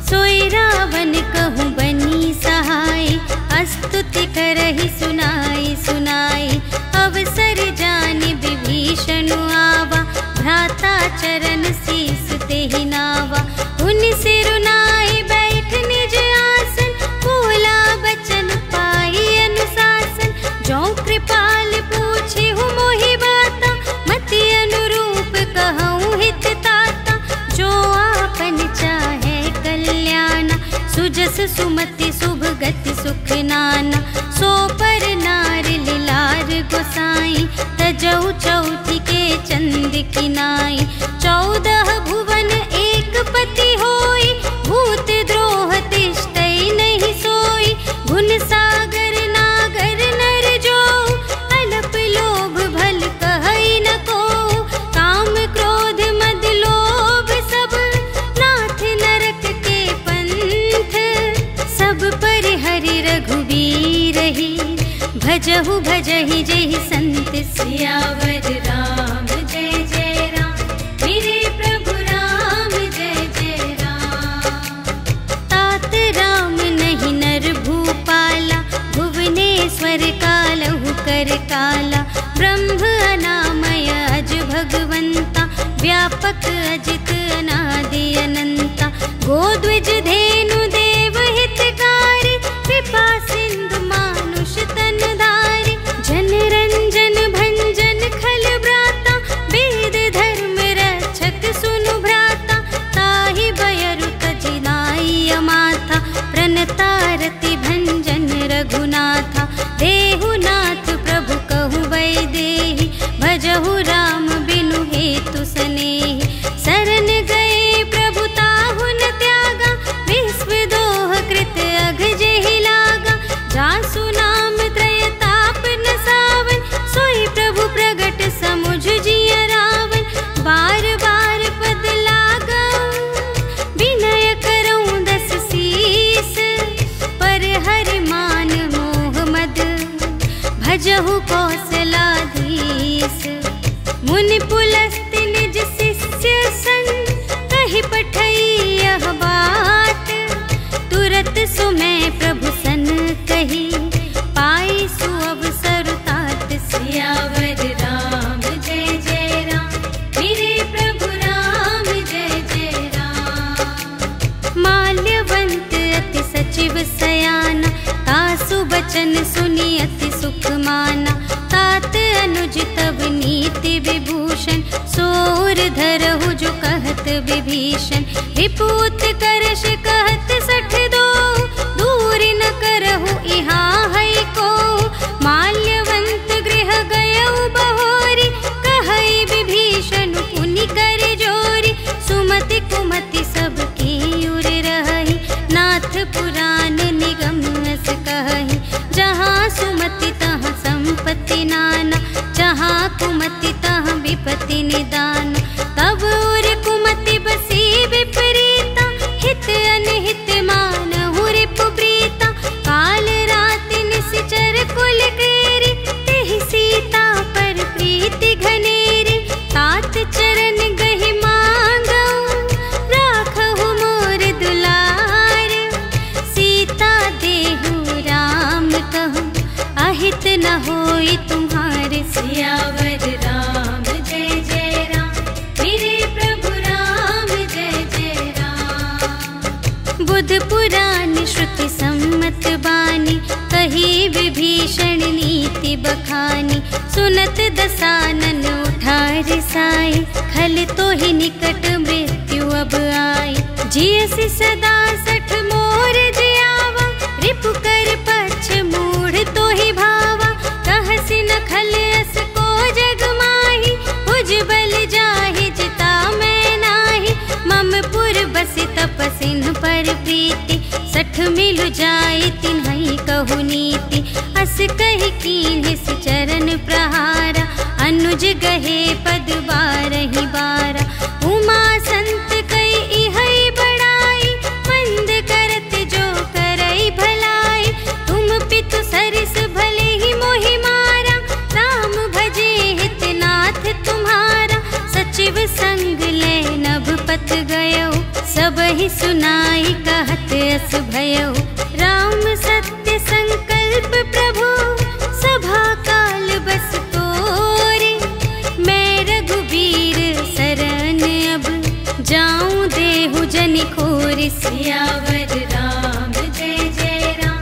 सोई रावण कहूँ बनी सहाय, स्तुति करहि सुनाई सुनाई। अवसर जानि विभीषण आवा, भ्राता चरण शीस तेहि नावा। उनि सिरुनाई बैठ निज आसन, बोला बचन पाई अनुशासन। जो कृपाल पूछिहु मोहि बाता, मति अनुरूप कहूँ हित ताता। जो आपन चाहे कल्याणा, सुजस सुमति शुभ गति सुख नाना। सो पर नार लिलार गोसाई, तजौ चौथी के चंद किनाई। 14 भुवन एक पति होई, भूत द्रोह तिष्ठै नहीं सोई। गुण सागर नागर नर जो, अलप लोभ भल कहै न को। काम क्रोध मद लोभ सब, नाथ नरक के पंथ। सब पर हरि रघुवीर ही, भजहु भजहि जेहि संत। सियावर राम जय जय राम, मेरे प्रभु राम जय जय राम। तात राम नहीं नर भूपाला, भुवनेश्वर कालहु कर काला। ब्रह्म अनामय अज भगवंता, व्यापक अजित अनादि अनंता। गोद्विज धेनु देव हितकारी, कृपा सिंधु मानुष तन धारी। जन रंजन भंजन खल ब्राता, वेद धर्म रक्षक सुनु भ्राता। ताहि बयरु तजिनाई अमाथा, प्रणतारति भंजन रघुनाथा। देहु नाथ प्रभु कहु वैदेही, भजहु राम बिनु हेतु सनेही। शरण गए प्रभु ताहु न त्यागा, विश्व दोह कृत अघ जेहि लागा। जासु नाम त्रय ताप न सावन, सोई प्रभु प्रगट समुझ जिय रावण। बार बार पद लागा, विनय भजहु कौशलाधीश। मुनि पुलस्त निज शिष्य संग कहि पठई यह बात। तुरत सुमय प्रभु सन कही पाई सुअवसर तात। सियावर राम जय जय राम, मेरे प्रभु राम जय जय राम। माल्यवंत अति सचिव सयाना, तासु बचन सुनी अति सुख माना। तात अनुज तब नीति विभूषण, सोर धरहु जो कहत विभीषण। रिपुत करश कहत 62, दूर न करहु यहाँ है को। माल्यवंत गृह गयउ बहोरी, कहई विभीषण पुनि कर जोरी। सुमति कुमति सबके उर रही, नाथ पुराण निगम अस कहई। जहाँ सुमति तहाँ संपत्ति नाना, जहाँ कुमति तहाँ विपत्ति निदान। तब उर कुमति बसी विपरीता, हित अनहित मानहु रिपु प्रीता। काल रात निशिचर कुल केरी, तेहि सीता पर प्रीति घनेरी। तात चरण गहि मांगऊ, राखहु मोर दुलार। सीता देहु राम कहूँ, अहित न होई तुम्हारे। सियावर राम जय जय राम, मेरे प्रभु राम जय जय राम। बुध पुराण श्रुति सम्मत बानी, कही विभीषण नीति बखानी। सुनत दसानन उठा रिसाई, खल तो ही निकट मृत्यु अब आई। जियसि सदा 60 मोर जियावा, रिपु कर पक्ष मूढ़ तो ही भावा। कहसि न खल अस को जग माही, भुज बल जाहि जिता मैं नाही। मम पुर बसि तपसिन पर प्रीति, 60 मिलु जाई तिन्हई कहु नीति। अस कहि कीन्हिस चरण प्रहारा, अनुज गहे पद बारहि बारा। उमा संत कई इहई बड़ाई, मंद करत जो करई भलाई। तुम पितु सरिस भले ही मोहि मारा, राम भजे हित नाथ तुम्हारा। सचिव संग ले नभ पथ गयो, सबहि सुनाई कहत अस भयो। राम सत्य संकल्प प्रभु, सभा काल बस तोरे। मैं रघुबीर शरण अब, जाऊं देहु जनि खोरि। सियावर राम जय जय राम,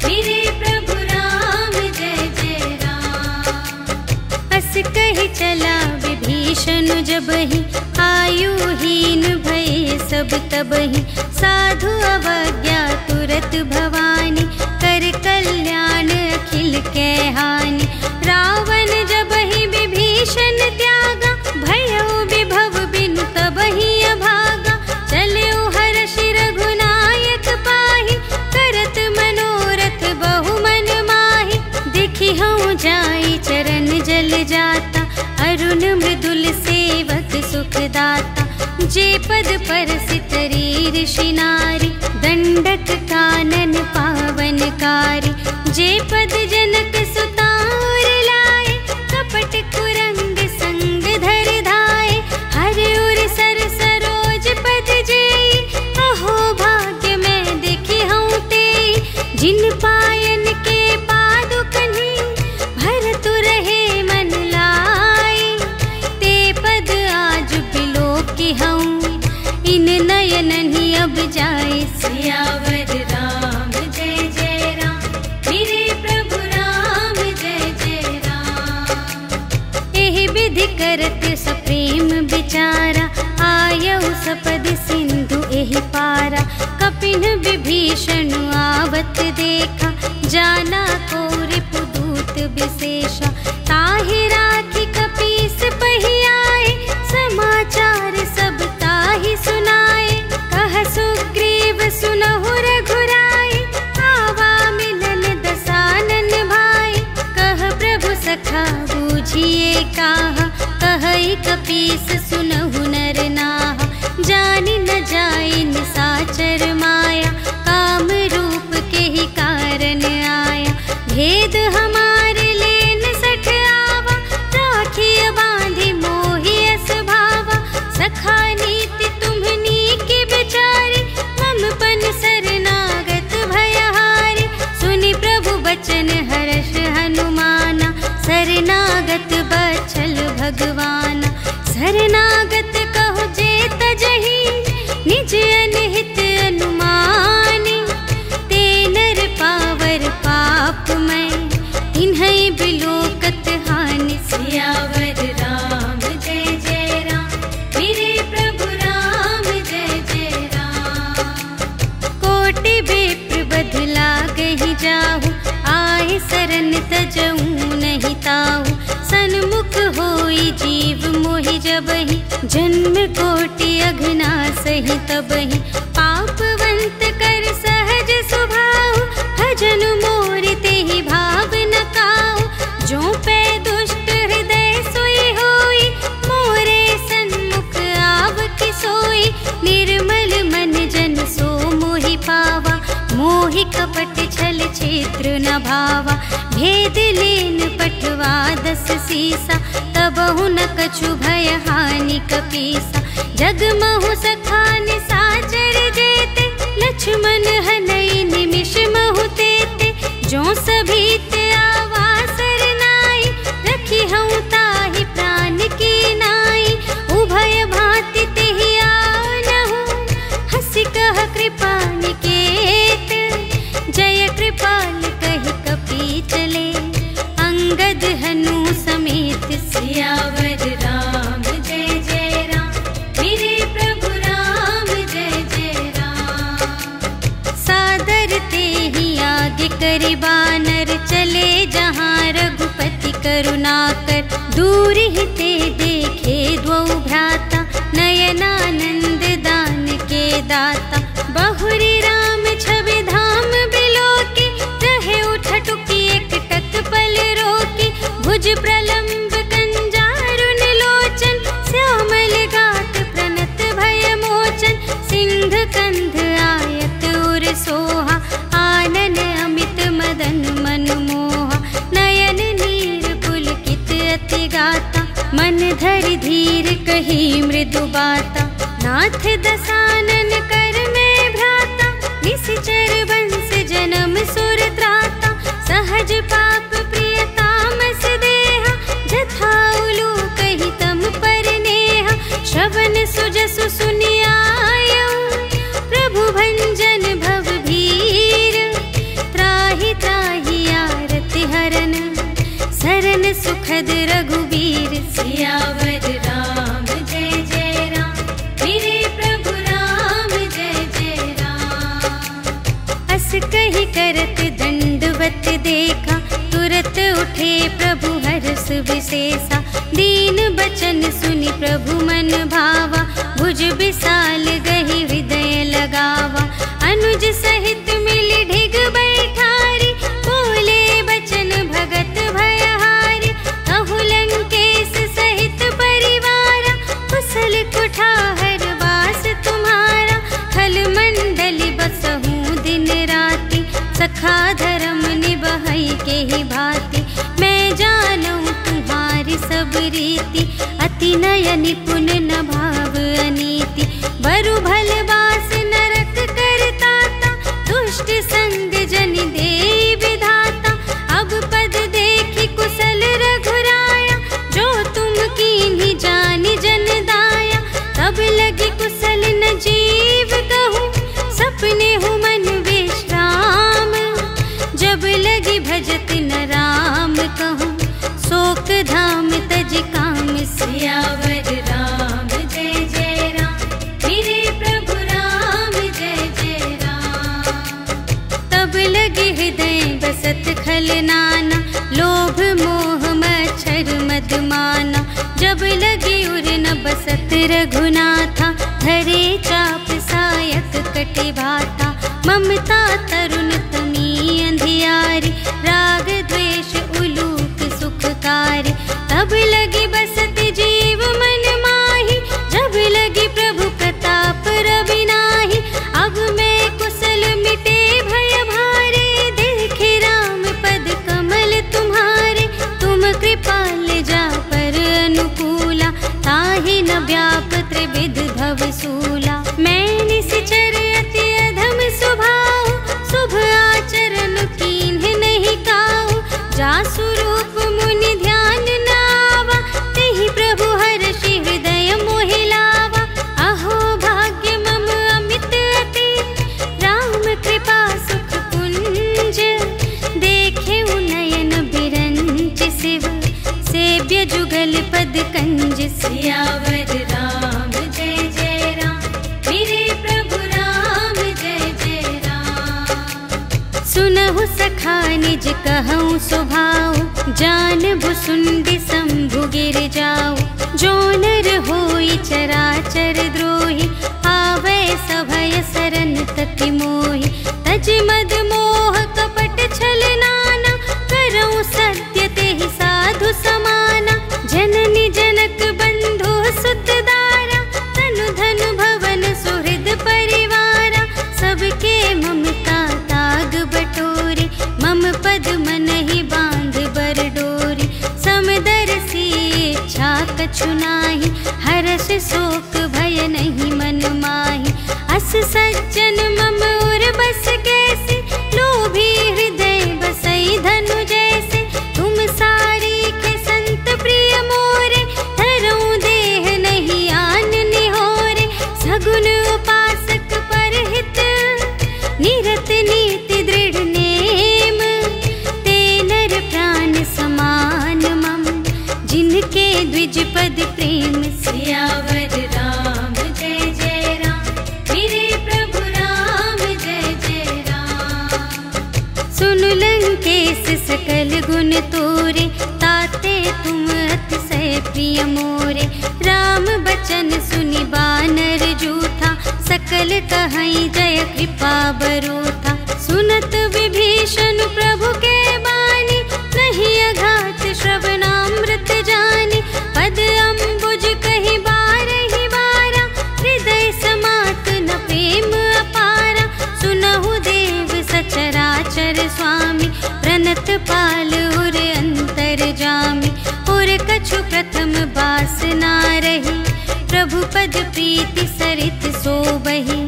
मेरे प्रभु राम जय जय राम। अस कहि चला विभीषण जबहि, आयुहीन भये सब तबहि। साधु अवज्ञा तुरत भवानी, कर कल्याण अखिल कै हानि। रावण जबहि विभीषण त्यागा, भयउ विभव बिनु तबहि अभागा। चलऊ हर्षि रघुनायक पाहि, करत मनोरथ बहु मन माहि। देखि हऊँ जाई चरण जल जाता, अरुण मृदुल सेवक सुखदाता। जे पद परसित ऋषि नारी, दंडक कानन पावनकारी। जे पद जनक सुता उर लाए, कपट कुरंग संग धर धाए। हर उर सर सरोज पद जेई, अहो भाग्य मैं देखी हूँ तेई। जिन पायन के पादुकन्हि, भरतु रहे मन लाई। ते पद आज बिलोकी हूँ, इन नयनहि अब जाए। सियावर राम जय जय राम, मेरे प्रभु राम जय जय राम। एहि विधि करत सप्रेम विचारा, आयउ सपद सिंधु एहि पारा। कपिन विभीषण आवत देखा, जाना को रिपुदूत विशेषा। ताहि राखी कपीस पहि आए, समाचार सब ताहि सुनाए। कह सुग्रीव सुनहु रघुराई, आवा मिलन दसानन भाई। कह प्रभु सखा बूझिए काहा, कहई कपीस सुनहु नर नाहा। जानि न जाई निसाचर माया, काम रूप के ही कारण आया। भेद हमारे ले जन्म कोटि अघना सही तबहि पापवंत कर सहज स्वभाव भजन मोर तेहि भाव न काऊ जो पै दुष्ट हृदय सोई होई मोरे सन्मुख आव कि सोई निर्मल मन जन सो मोहि पावा मोहि कपट छल क्षेत्र न भावा भेद लेन पठवा 10 सीसा तबहु न कछु भय हानि कपीसा जगमहु सखा निसाचर जेते लक्ष्मण हनई निमिष महु तेते जो सभीत आवासर नाई रखी हूँ ताहि प्राण की नाई उभय भांति तेहि आनहु हंसी कह कृपा निकेत जय कृपाल कहि कपी चले अंगद हनु समेत सियावर राम जय जय राम मेरे प्रभु राम जय जय राम सादर तेहि आगे करि बानर चले जहाँ रघुपति करुणाकर दूर ही ते देखे द्वौ भ्राता नयनानंद दान के दाता बहुरी राम छवि धाम बिलोकी रहे उठटुकी एक टक पल रोकी भुज प्रलंब कंजारुन लोचन श्यामल गात प्रणत भय मोचन सिंह कंध आयत उर सोहा आनन अमित मदन मनमोहा नयन नीर पुलकित अति गाता मन धरि धीर कही मृदु बाता नाथ दसानन कर में भ्राता निश्चर वंश जन्म सुर त्राता सहज पाप प्रिय तामस देहा जथा उलू कही तम पर नेहा श्रवण सुजसु सुनियायऊ प्रभु भंजन भव भीर त्राहि त्राहि आरति हरन सरन सुखद रघुबीर सियावर राम जय जय राम मेरे प्रभु राम जय जय राम अस कही करत दंडवत देखा तुरत उठे प्रभु हर्ष विशेषा दीन बचन सुनि प्रभु मन भावा भुज विशाल गहि हृदय लगावा अनुज सहित मिली ढिग बैठारी बोले बचन भगत भयहारी कहु लंकेश सहित परिवारा कुशल कुठार वास तुम्हारा खल मंडली बसहूँ दिन राति सखा धर्म निबहई के ही भांति मैं जानूं तुम्हारी सब रीति अति नय निपुण न भाव अनीति बरु भल बास नरक करताता दुष्ट संग जन दे विधाता अब पद देखी कुशल रघुराया जो तुम कीन्ही जानि जन दाया तब लगी कुशल न जीव कहूँ सपने हूँ मन विश्राम जब लगी भजत न राम कहूँ शोक धाम तज काम सियावर राम जय जय राम मेरे प्रभु राम जय जय राम तब लगे हृदय बसत खल नाना लोभ मोह मच्छर मदमाना जब लगे उर न बसत रघुनाथा धरे चाप सायक कटे भाता ममता तरुण तमी अंधियारी राग द्वेष उलूक सुखकारी तब लगी बसत जीव मन माही जब लगी प्रभु प्रताप रवि नाही अब मैं कुशल मिटे भय भारे देखे राम पद कमल तुम्हारे तुम कृपाल जा पर अनुकूला ताहि न व्याप त्रिविध भव सूला मैं निश्चर अति अधम स्वभाव शुभ आचरण कीन्ह नहीं काऊ जा स्वरूप मुनि ध्यान नावा तेहि प्रभु हर्षि हृदय मोहि लावा अहो भाग्य मम अमित अति राम कृपा सुख कुंज देखे नयन बिरंच शिव सेव्य जुगल पद कंज सियावर राम जय जय राम मेरे प्रभु राम जय जय राम सुनहु सखा निज कहूँ स्वभाव जान भुसुंडी शंभु गिर जाओ जो नर होई चराचर द्रोही, आवे सभय सरन तति मोहि। तज मद मोह कपट छल नाना, करऊँ सत्य तेहि साधु समाना। जननी जनक बंधु सुत दारा, तनु धनु भवन सुहृद परिवारा। सबके ममता ताग बटोरी, मम पद मन ही बांध बर डोरी। समदर्शी इच्छा कछु नाही, हर्ष शोक भय नहीं मन माही। अस सज्जन मम उर बस कैसे, लोभी हृदय बसई धनु जैसे। तुम सारी के संत प्रिय मोरे, धरऊँ देह नहीं आन निहोरे। सगुन उपासक परहित, निरत नीति दृढ़ नेम। ते नर प्राण समान मम, जिनके द्विज पद प्रेम। सियावर राम जय जय राम, मेरे प्रभु राम जय जय राम। सुन लंकेश सकल गुण तोरे, ताते तुम अतिशय प्रिय मोरे। राम बचन सुनि बानर जूठा, सकल कहई जय कृपा बरूथा। सुनत विभीषण प्रभु के बानी, नहीं अघात श्रवणामृत जानी। पद अम्बुज कहि बारहि बारा, हृदय समात न प्रेम अपारा। सुनहु देव सचराचर स्वामी, प्रणत पाल उर अंतर जामी। उर कछु प्रथम बास ना रही, प्रभु पद प्रीति सरित सोबही।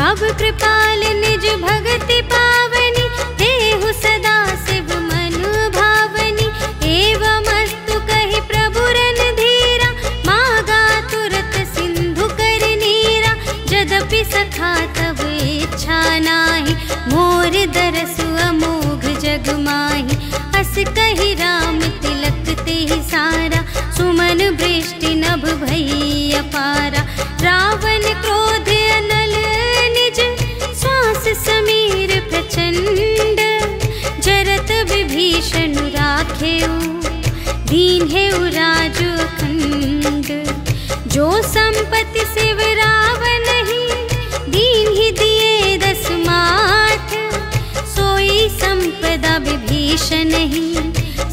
अब कृपाल निज भगति पावनी, देहु सदा शिव मन भावनी। एवमस्तु कहि प्रभु रणधीरा, मागा तुरत सिंधु कर नीरा। यद्यपि सखा तब इच्छा नाही, मोर दरसु अमोघ जग माही। अस कहि राम तिलक तेहि सारा, सुमन वृष्टि नभ भई अपारा। रावण क्रोध अनल निज, श्वास समीर प्रचंड। जरत विभीषण राखेउ, दीन्हेउ राजु अखंड। जो संपत्ति शिव रावण ही, दीन्हि दिए 10 माठ। सोई संपदा विभीषण ही,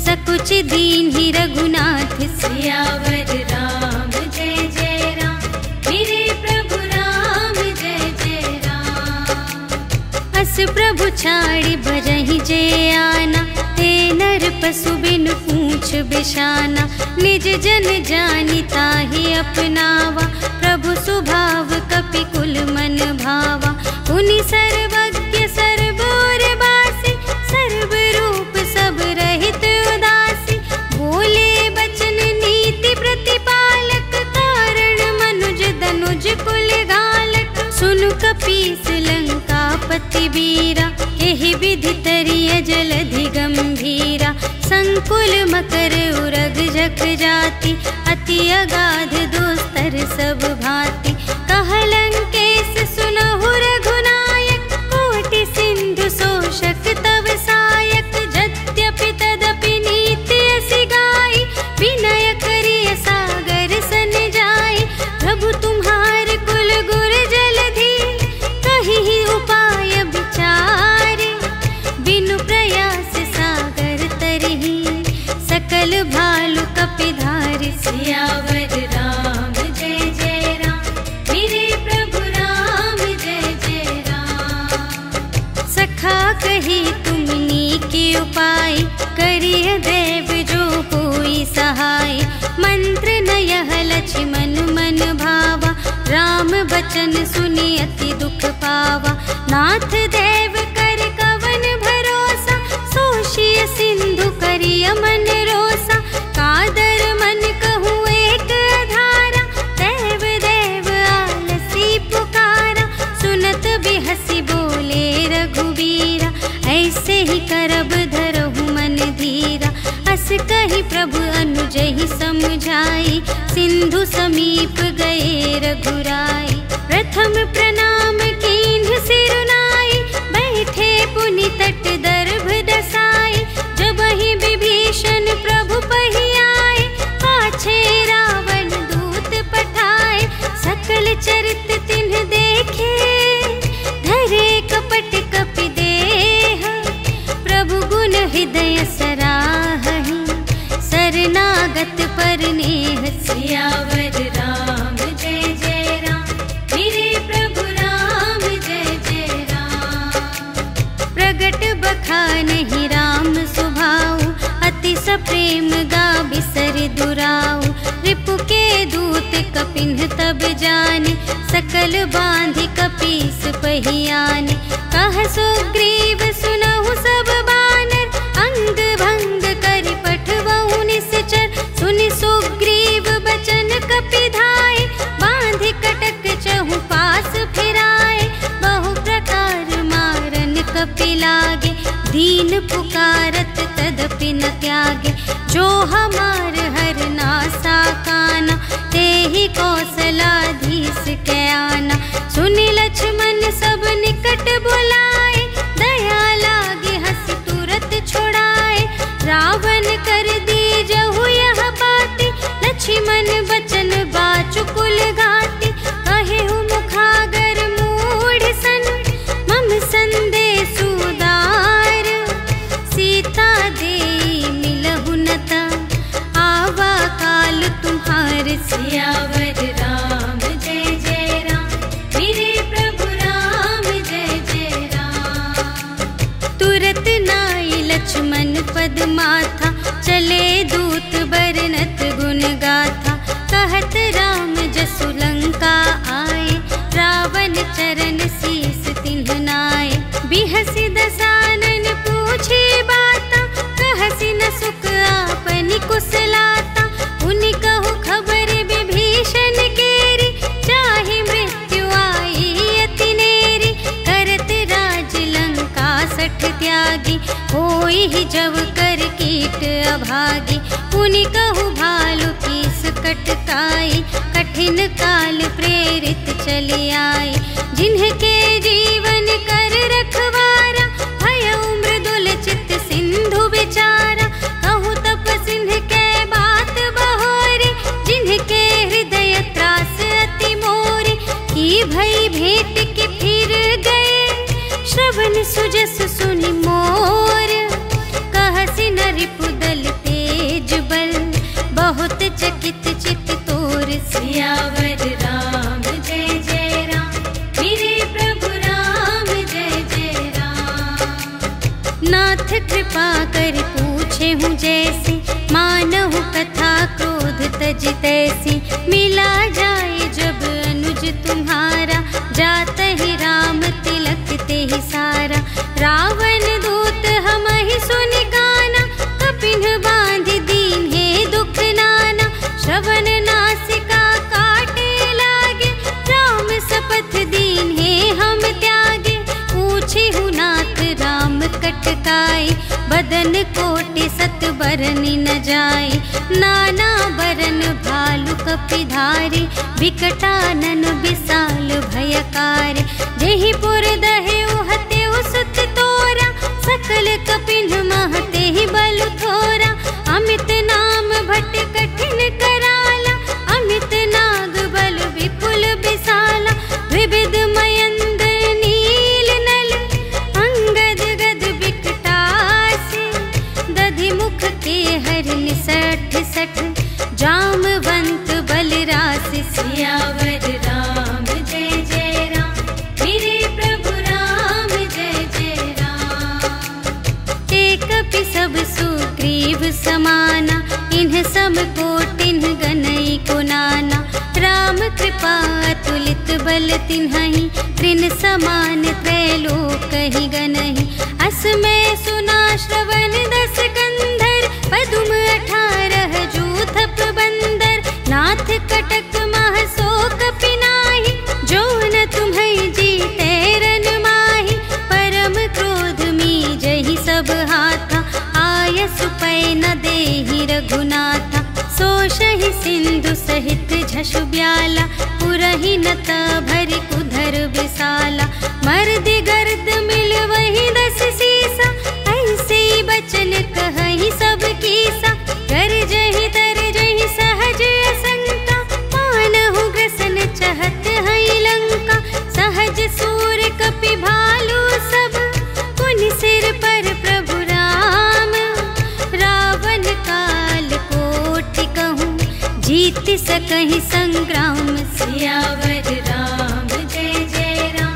सकुच दीन्हि रघुनाथ। सियावर राम जय जय राम, मेरे प्रभु राम जय जय राम। अस प्रभु छाड़ि भजहि जे आना, ते नर पशु बिनु पूछ बिशाना। निज जन जानि ताहि अपनावा, प्रभु सुभाव कपि कुल मन भावा। पुनि सर्वज्ञ सर्वोर बासी, सर्व रूप सब रहित उदासी। बोले बचन नीति प्रतिपालक, कारण मनुज दनुज कुल घालक। सुनु कपीस लंकापति वीरा, एहि विधि तरिय जलधि गंभीरा। संकुल मकर उरग जख जाति, अति अगाध दुस्तर सब भांति। कह लंकेश सुनहु रघुनायक, कोटि सिंधु शोषक तव सायक। यद्यपि तदपि नीति असि गाई, विनय करिय सागर सन जाई। प्रभु तुम्हार कुल गुर जलधि, कहि उपाय विचारे। बिनु प्रयास सागर तरहि, सकल भालु कपिधारि। सियावर राम जय जय राम, मेरे प्रभु राम जय जय राम। सखा कही तुमनी के उपाय, करिय देव जो होई सहाय। मंत्र न यह लक्ष्मण मन भावा, राम बचन सुनि अति दुख पावा। नाथ देव कर कवन भरोसा, सोषिय सिंधु करिय मन रोसा। कादर मन कहूँ एक आधारा, देव देव आलसी पुकारा। सुनत बिहसी बोले रघुबीरा, ऐसे ही करब धरहु मन धीरा। अस कहि प्रभु अनुजहि समझाई, सिंधु समीप गए रघुराई। प्रथम प्रणाम कीन्ह सिरुनाई, बैठे पुनि तट दर्भ दसाई। जबहि विभीषण प्रभु पहि आए, पाछे रावण दूत पठाए। प्रेम गा बिसर दुराऊ। रिपु के दूत कपिन्ह तब जाने, सकल बांधि कपीस पहियाने। कह सुग्रीव सुनहु सब बानर, अंग भंग करि पठवहु निश्चर। सुनि सुग्रीव बचन कपि धाय, बांधि कटक चहु पास फिराए। बहु प्रकार मारन कपि लागे, दीन पुकारत तदपि न त्यागे। जो हमार हर नासा काना, तेहि कौशलाधीश के आना। सुनि लक्ष्मण सब निकट बुलाए, दया लागे हंस तुरत छुड़ाए। रावण कर दीजहु यह बाती, लक्ष्मण बचन बाचुकुल घाटी। कहेहु मुखागर मूढ़ सन, मम संदेश उदार। सीता देई मिलहु न ता, आवा काल तुम्हार। सियावर राम जय जय राम, मेरे प्रभु राम जय जय राम। तुरत नाई लक्ष्मण पद माथा, चले दूत बरनत गुण गाथा। कहत राम जसु लंका आए, रावण चरण शीस तिन्ह नाए। बिहसि दसानन पूछे बाता, कहसि न सुख आपनि कुशलाता। उनि कहु खबर विभीषण केरी, चाहे मृत्यु आई अति नेरी। करत राज लंका सठ त्यागी, होई जब कर कीट अभागी। उनि कहु भालु कीस कटकाई, कठिन काल प्रेरित चली आई। जिन्हके जीवन कर रखवारा, भयउ मृदुल चित सिंधु विचारा। कहु तप सिंध के बात बहोरी, जिन्हके हृदय त्रास अति मोरी। की भई भेंट के फिर गए, श्रवण सुजस सुनि मोर। कहसि न रिपुदल तेज बल, बहुत चकित चित तोर। सियावर राम जय जय राम, मेरे प्रभु राम जय जय राम। नाथ कृपा कर पूछे हूँ जैसे, मानहु कथा क्रोध तज तैसी। मिला जाए जब अनुज तुम्हारा, जात ही राम तिलक ते ही सारा। रावण दूत हमहि सुनि गाना, कपिन्ह बांधि दीन्हे दुख नाना। श्रवण नासिका काटे लागे, राम शपथ दीन्हे हम त्यागे। पूछे हु नाथ राम कटकाई, बदन कोटि सत बरनि न जाई। नाना बरन भालु कपि धारी, विकटानन विशाल भयकारी। जेहि पुर दहेउ हतेउ सुत तोरा, सकल कपिन्ह महते ही बल थोरा। अमित नाम भट कठिन कराला, अमित नाग बल विपुल विशाला। विविध मयंद्र नील नल, अंगद गद विकटासी। दधि मुख के हरिनि सठ सठ, जामवंत बलरासि। सियावर राम जय जय राम, मेरे प्रभु राम जय जय राम। एक कपि सब सुग्रीव समाना, इन्ह सम कोटिन्ह गनई को नाना। राम कृपा अतुलित बल तिन्हहि, त्रिन समान त्रैलोक ही गनहि। अस में सुना श्रवण दस कंधर, पदुम 18 जूथप बंदर। नाथ कटक मह शोक पिनाहि, जो न तुम्हें जीते रन माहि। परम क्रोध मीजहि सब हाथा, आयसु पै न देहि रघुनाथा। सोषहि सिंधु सहित झषु ब्याला, पुरहि न भरि कुधर विशाला। मर्दि गर्द मिल वही 10 सीसा, ऐसे बचन कहहि सब कीसा। कर जहि तर जहि सहज असंका, मानहु ग्रसन चहत हई लंका। सहज सूर कपि भालु सब, पुनि सिर पर प्रभु राम। रावण काल कोटि कहूँ, जीत सकहि संग्राम। सियावर राम जय जय राम,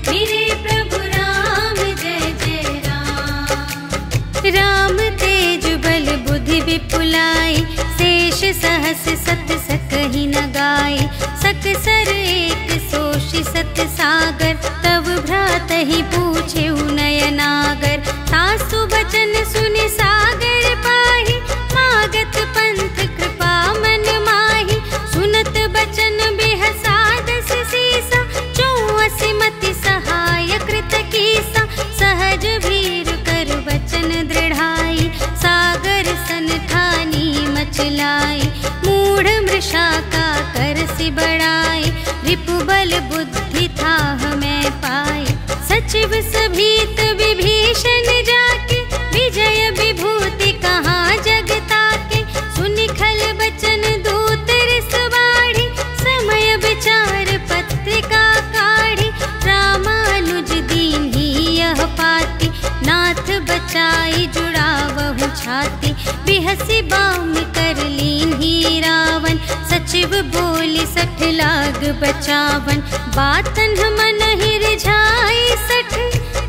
मेरे प्रभु राम जय जय राम। राम तेज बल बुद्धि विपुलाई, शेष सहस सत सकहि न गाय। सकसर एक सोषि सत सागर, तव भ्रातहि पूछे नयनागर। तासु बचन सुनि सागर पाहि, मागत पंथ कृपा मन माहि। सुनत बचन बेहसादस सीसा, चौअसि मति सहाय कृत कीसा। सहज भीर कर वचन दृढ़ाई, सागर सन ठानी मचलाई। मूढ़ मृषा का करसि बढ़ाई, रिपुबल बुद्धि थाह मैं पाई। सचिव सभीत विभीषण जाके, विजय विभूति कहाँ जग ताके। सुनि खल बचन दूत रिस बाढ़ी, समय विचार पत्रिका काढ़ी। रामानुज दीन्ही यह पाती, नाथ बचाई जुड़ावहु छाती। बिहसि बाम कर लीन्ही रावण, सचिव बोली सठ लाग बचावन। बातन मन ही रिझाई सठ,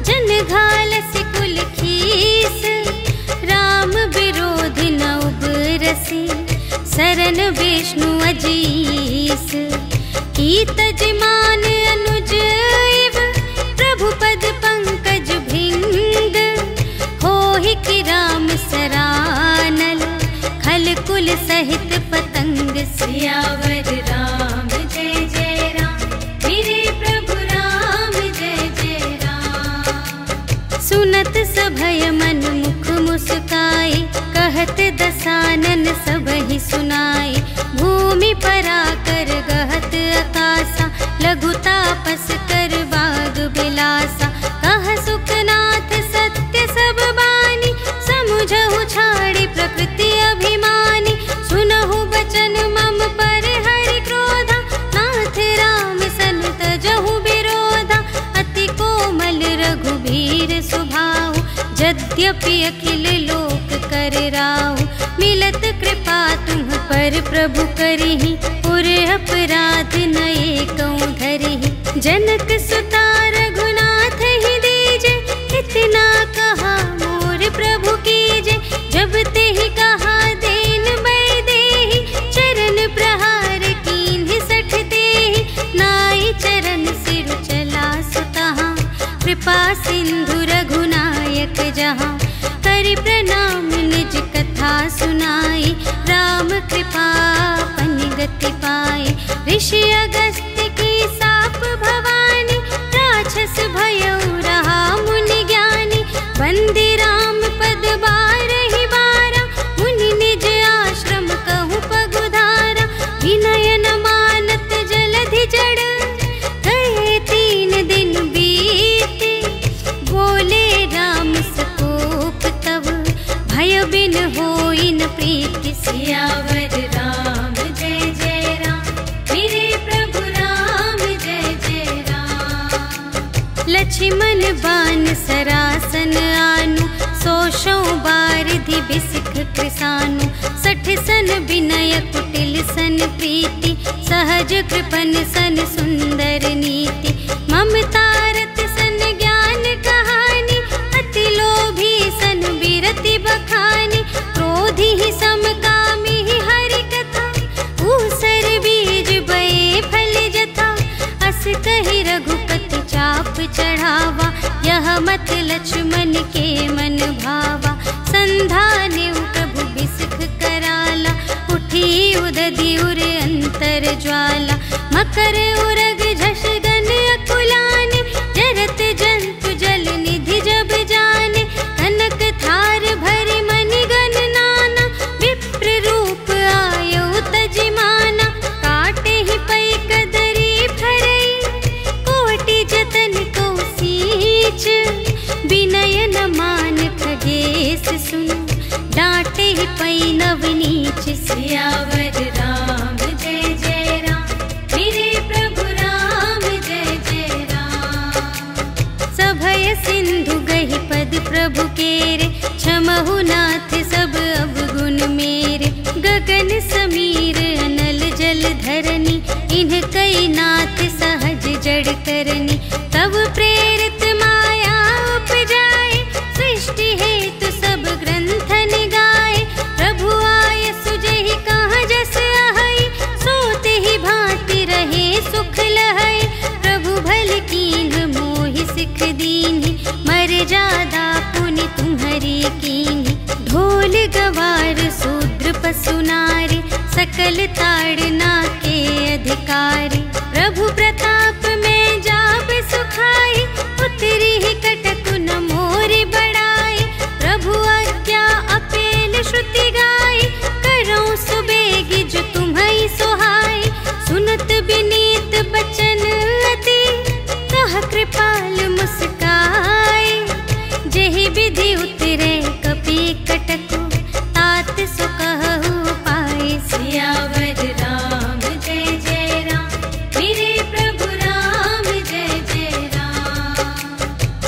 जन घालसि कुल खीस। राम विरोधि न उबरसि, सरन विष्णु अजीस। की तजमान अनुज इव, प्रभु पद पंकज भृंग। होहि कि राम सरानल, खल कुल सहित पतंग। सियावर राम जय जय राम, मेरे प्रभु राम जय जय राम। सुनत सभय मन मुख मुस्काई, कहत दसानन सबहि सुनाई। भूमि पराकर गहत आकासा, लघु तापस कर बाग बिलासा। कह सुखनाथ सत्य सब बानी, समुझहु छाड़ी प्रकृति अभिमानी। सुनहु बचन मम पर हरि क्रोधा, नाथ राम सन तजहु विरोधा। अति कोमल रघुबीर सुभाऊ, यद्यपि अखिल लोक कर राऊ। मिलत कृपा तुम पर प्रभु करिहि, पुर अपराध न एकौ धरिहि। जनक सुता रघुनाथ ही दीजे, इतना कहा मोर प्रभु कीजे। जब तेहि कहा देन बै देहि, चरण प्रहार कीन्हि सठ देहि। नाई चरण सिरु चला सुतहाँ, कृपा सिंधु रघुनायक जहाँ। करि प्रणाम निज कथा सुनाई, राम कृपा पनि गति पाई। ऋषि अगस्त्य की साप भवानी, राक्षस भयउ रहा मुनि ज्ञानी। बंदी राम पद बारहि बारा, मुनि निज आश्रम कहु पगुधारा। विनय न मानत जलधि जड़, गए 3 दिन बीते। बोले राम सकोप तब, भय बिन होई न प्रीति। सियावर राम जय जय राम, मेरे प्रभु राम जय जय राम। लक्ष्मण बान सरासन आनु, सोशों बारिधि बिसिख कृसानु। सठ सन विनय कुटिल सन प्रीति, सहज कृपन सन सुंदर नीति। ममता रत सन ज्ञान कहानी, अति लोभी सन बिरति बखानी। क्रोधी ही समकामी ही हरि कथा, ऊसर बीज बये फल जथा। अस कहि रघुपति चाप चढ़ावा, यह मत लक्ष्मण के मन भावा। संधानेउ प्रभु बिसिख कराला, उठी उदधि उर अंतर ज्वाला। मकर उरग झष गन अकुलाने, जरत जंतु जल निधि जब जाने। कनक थार भरि मनि गण नाना, विप्र रूप आयउ तजिमाना। काटे ही पै कदरी फरई, कोटि जतन को सींच। विनय न मान खगेश सुन, डांटे ही पै नव नीच। सियावर राम जय जय राम, मेरे प्रभु राम जय जय राम। सभय सिंधु गहि पद प्रभु केरे, क्षमहु नाथ सब अवगुण मेरे। गगन समीर अनल जल धरनी, इन्ह कई नाथ सहज जड़ करनी। तब प्रेरित माया उपजाए, सृष्टि हेतु सब ग्रंथन गाए। प्रभु सकल ताड़ना के अधिकारी। प्रभु प्रताप में जाब सुखाई, उतरी ही कटक न मोरी बढ़ाई। प्रभु आज्ञा अपेल श्रुति गाई, करऊं सुबेगी जो तुम्हारी सोहाई। सुनत विनीत बचन अति, कह कृपाल मुस्काई। जेहि विधि उतरे कपि कटकु, तात सो कहु पाई। सियावर राम जय जय राम, मेरे प्रभु राम जय जय राम।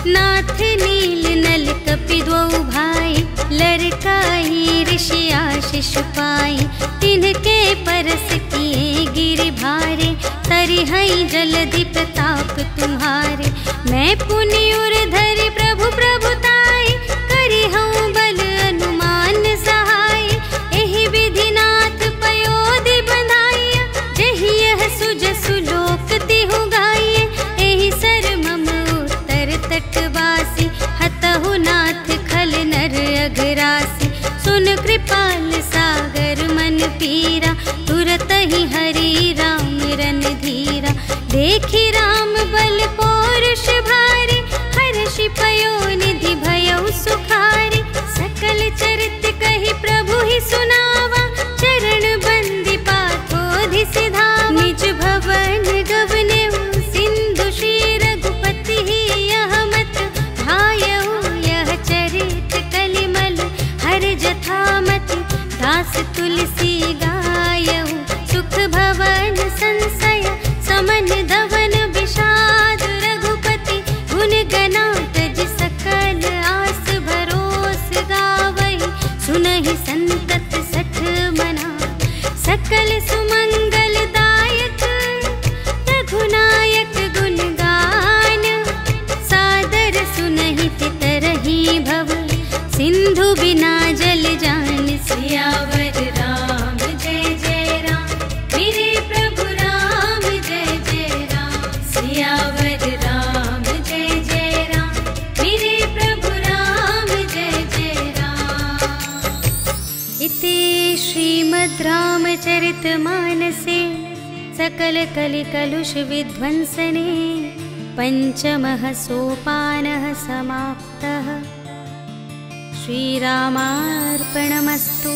नाथ नील नल कपि द्वौ भाई, लरकाई ऋषि आशीष पाई। तिनके परस किए गिरि भारे, तरिहई जलधि प्रताप तुम्हारे। मैं पुनि उर धरि प्रभु प्रभुताई, करिहऊँ बल अनुमान सहाय। एहि विधि नाथ पयोधि बंधाइया, जेहि यह सुजसु लोक तिहु गाइए। एहि सर मम उत्तर तटवासी, हतहु नाथ खल नर अघरासी। सुन कृपाल सागर मन पीरा, तुरत ही हरि राम रन धीरा। देखि राम बल पौरुष भारी, हर्षि पयोनिधि भयउ सुखारी। सकल चरित कहि प्रभु ही सुनावा, चरण बंदी पाथोधि सिधावा। निज भवन गवनेउ सिंधु श्री रघुपति ही, यह मत भायउ यह चरित कलिमल हर जथामति। दास तुलसी गायउ, सुख भवन संशय समन धवन विषाद। रघुपति गुण गना तज सकल आस भरोस गावई। सुनहि संतत सठ मना, सकल सुमंगल दायक। रघुनायक गुण गान, सादर सुनहि तितरहि भव। सिंधु बिना जल जान, सियावर राम जय जय राम, मेरे प्रभु राम जय जय राम। सियावर राम जय जय राम, मेरे प्रभु राम जय जय राम। इति श्रीमद् रामचरितमानसे सकल कलि कलुष विध्वंसने, पंचमः सोपानः समाप्तः। श्रीरामार्पणमस्तु।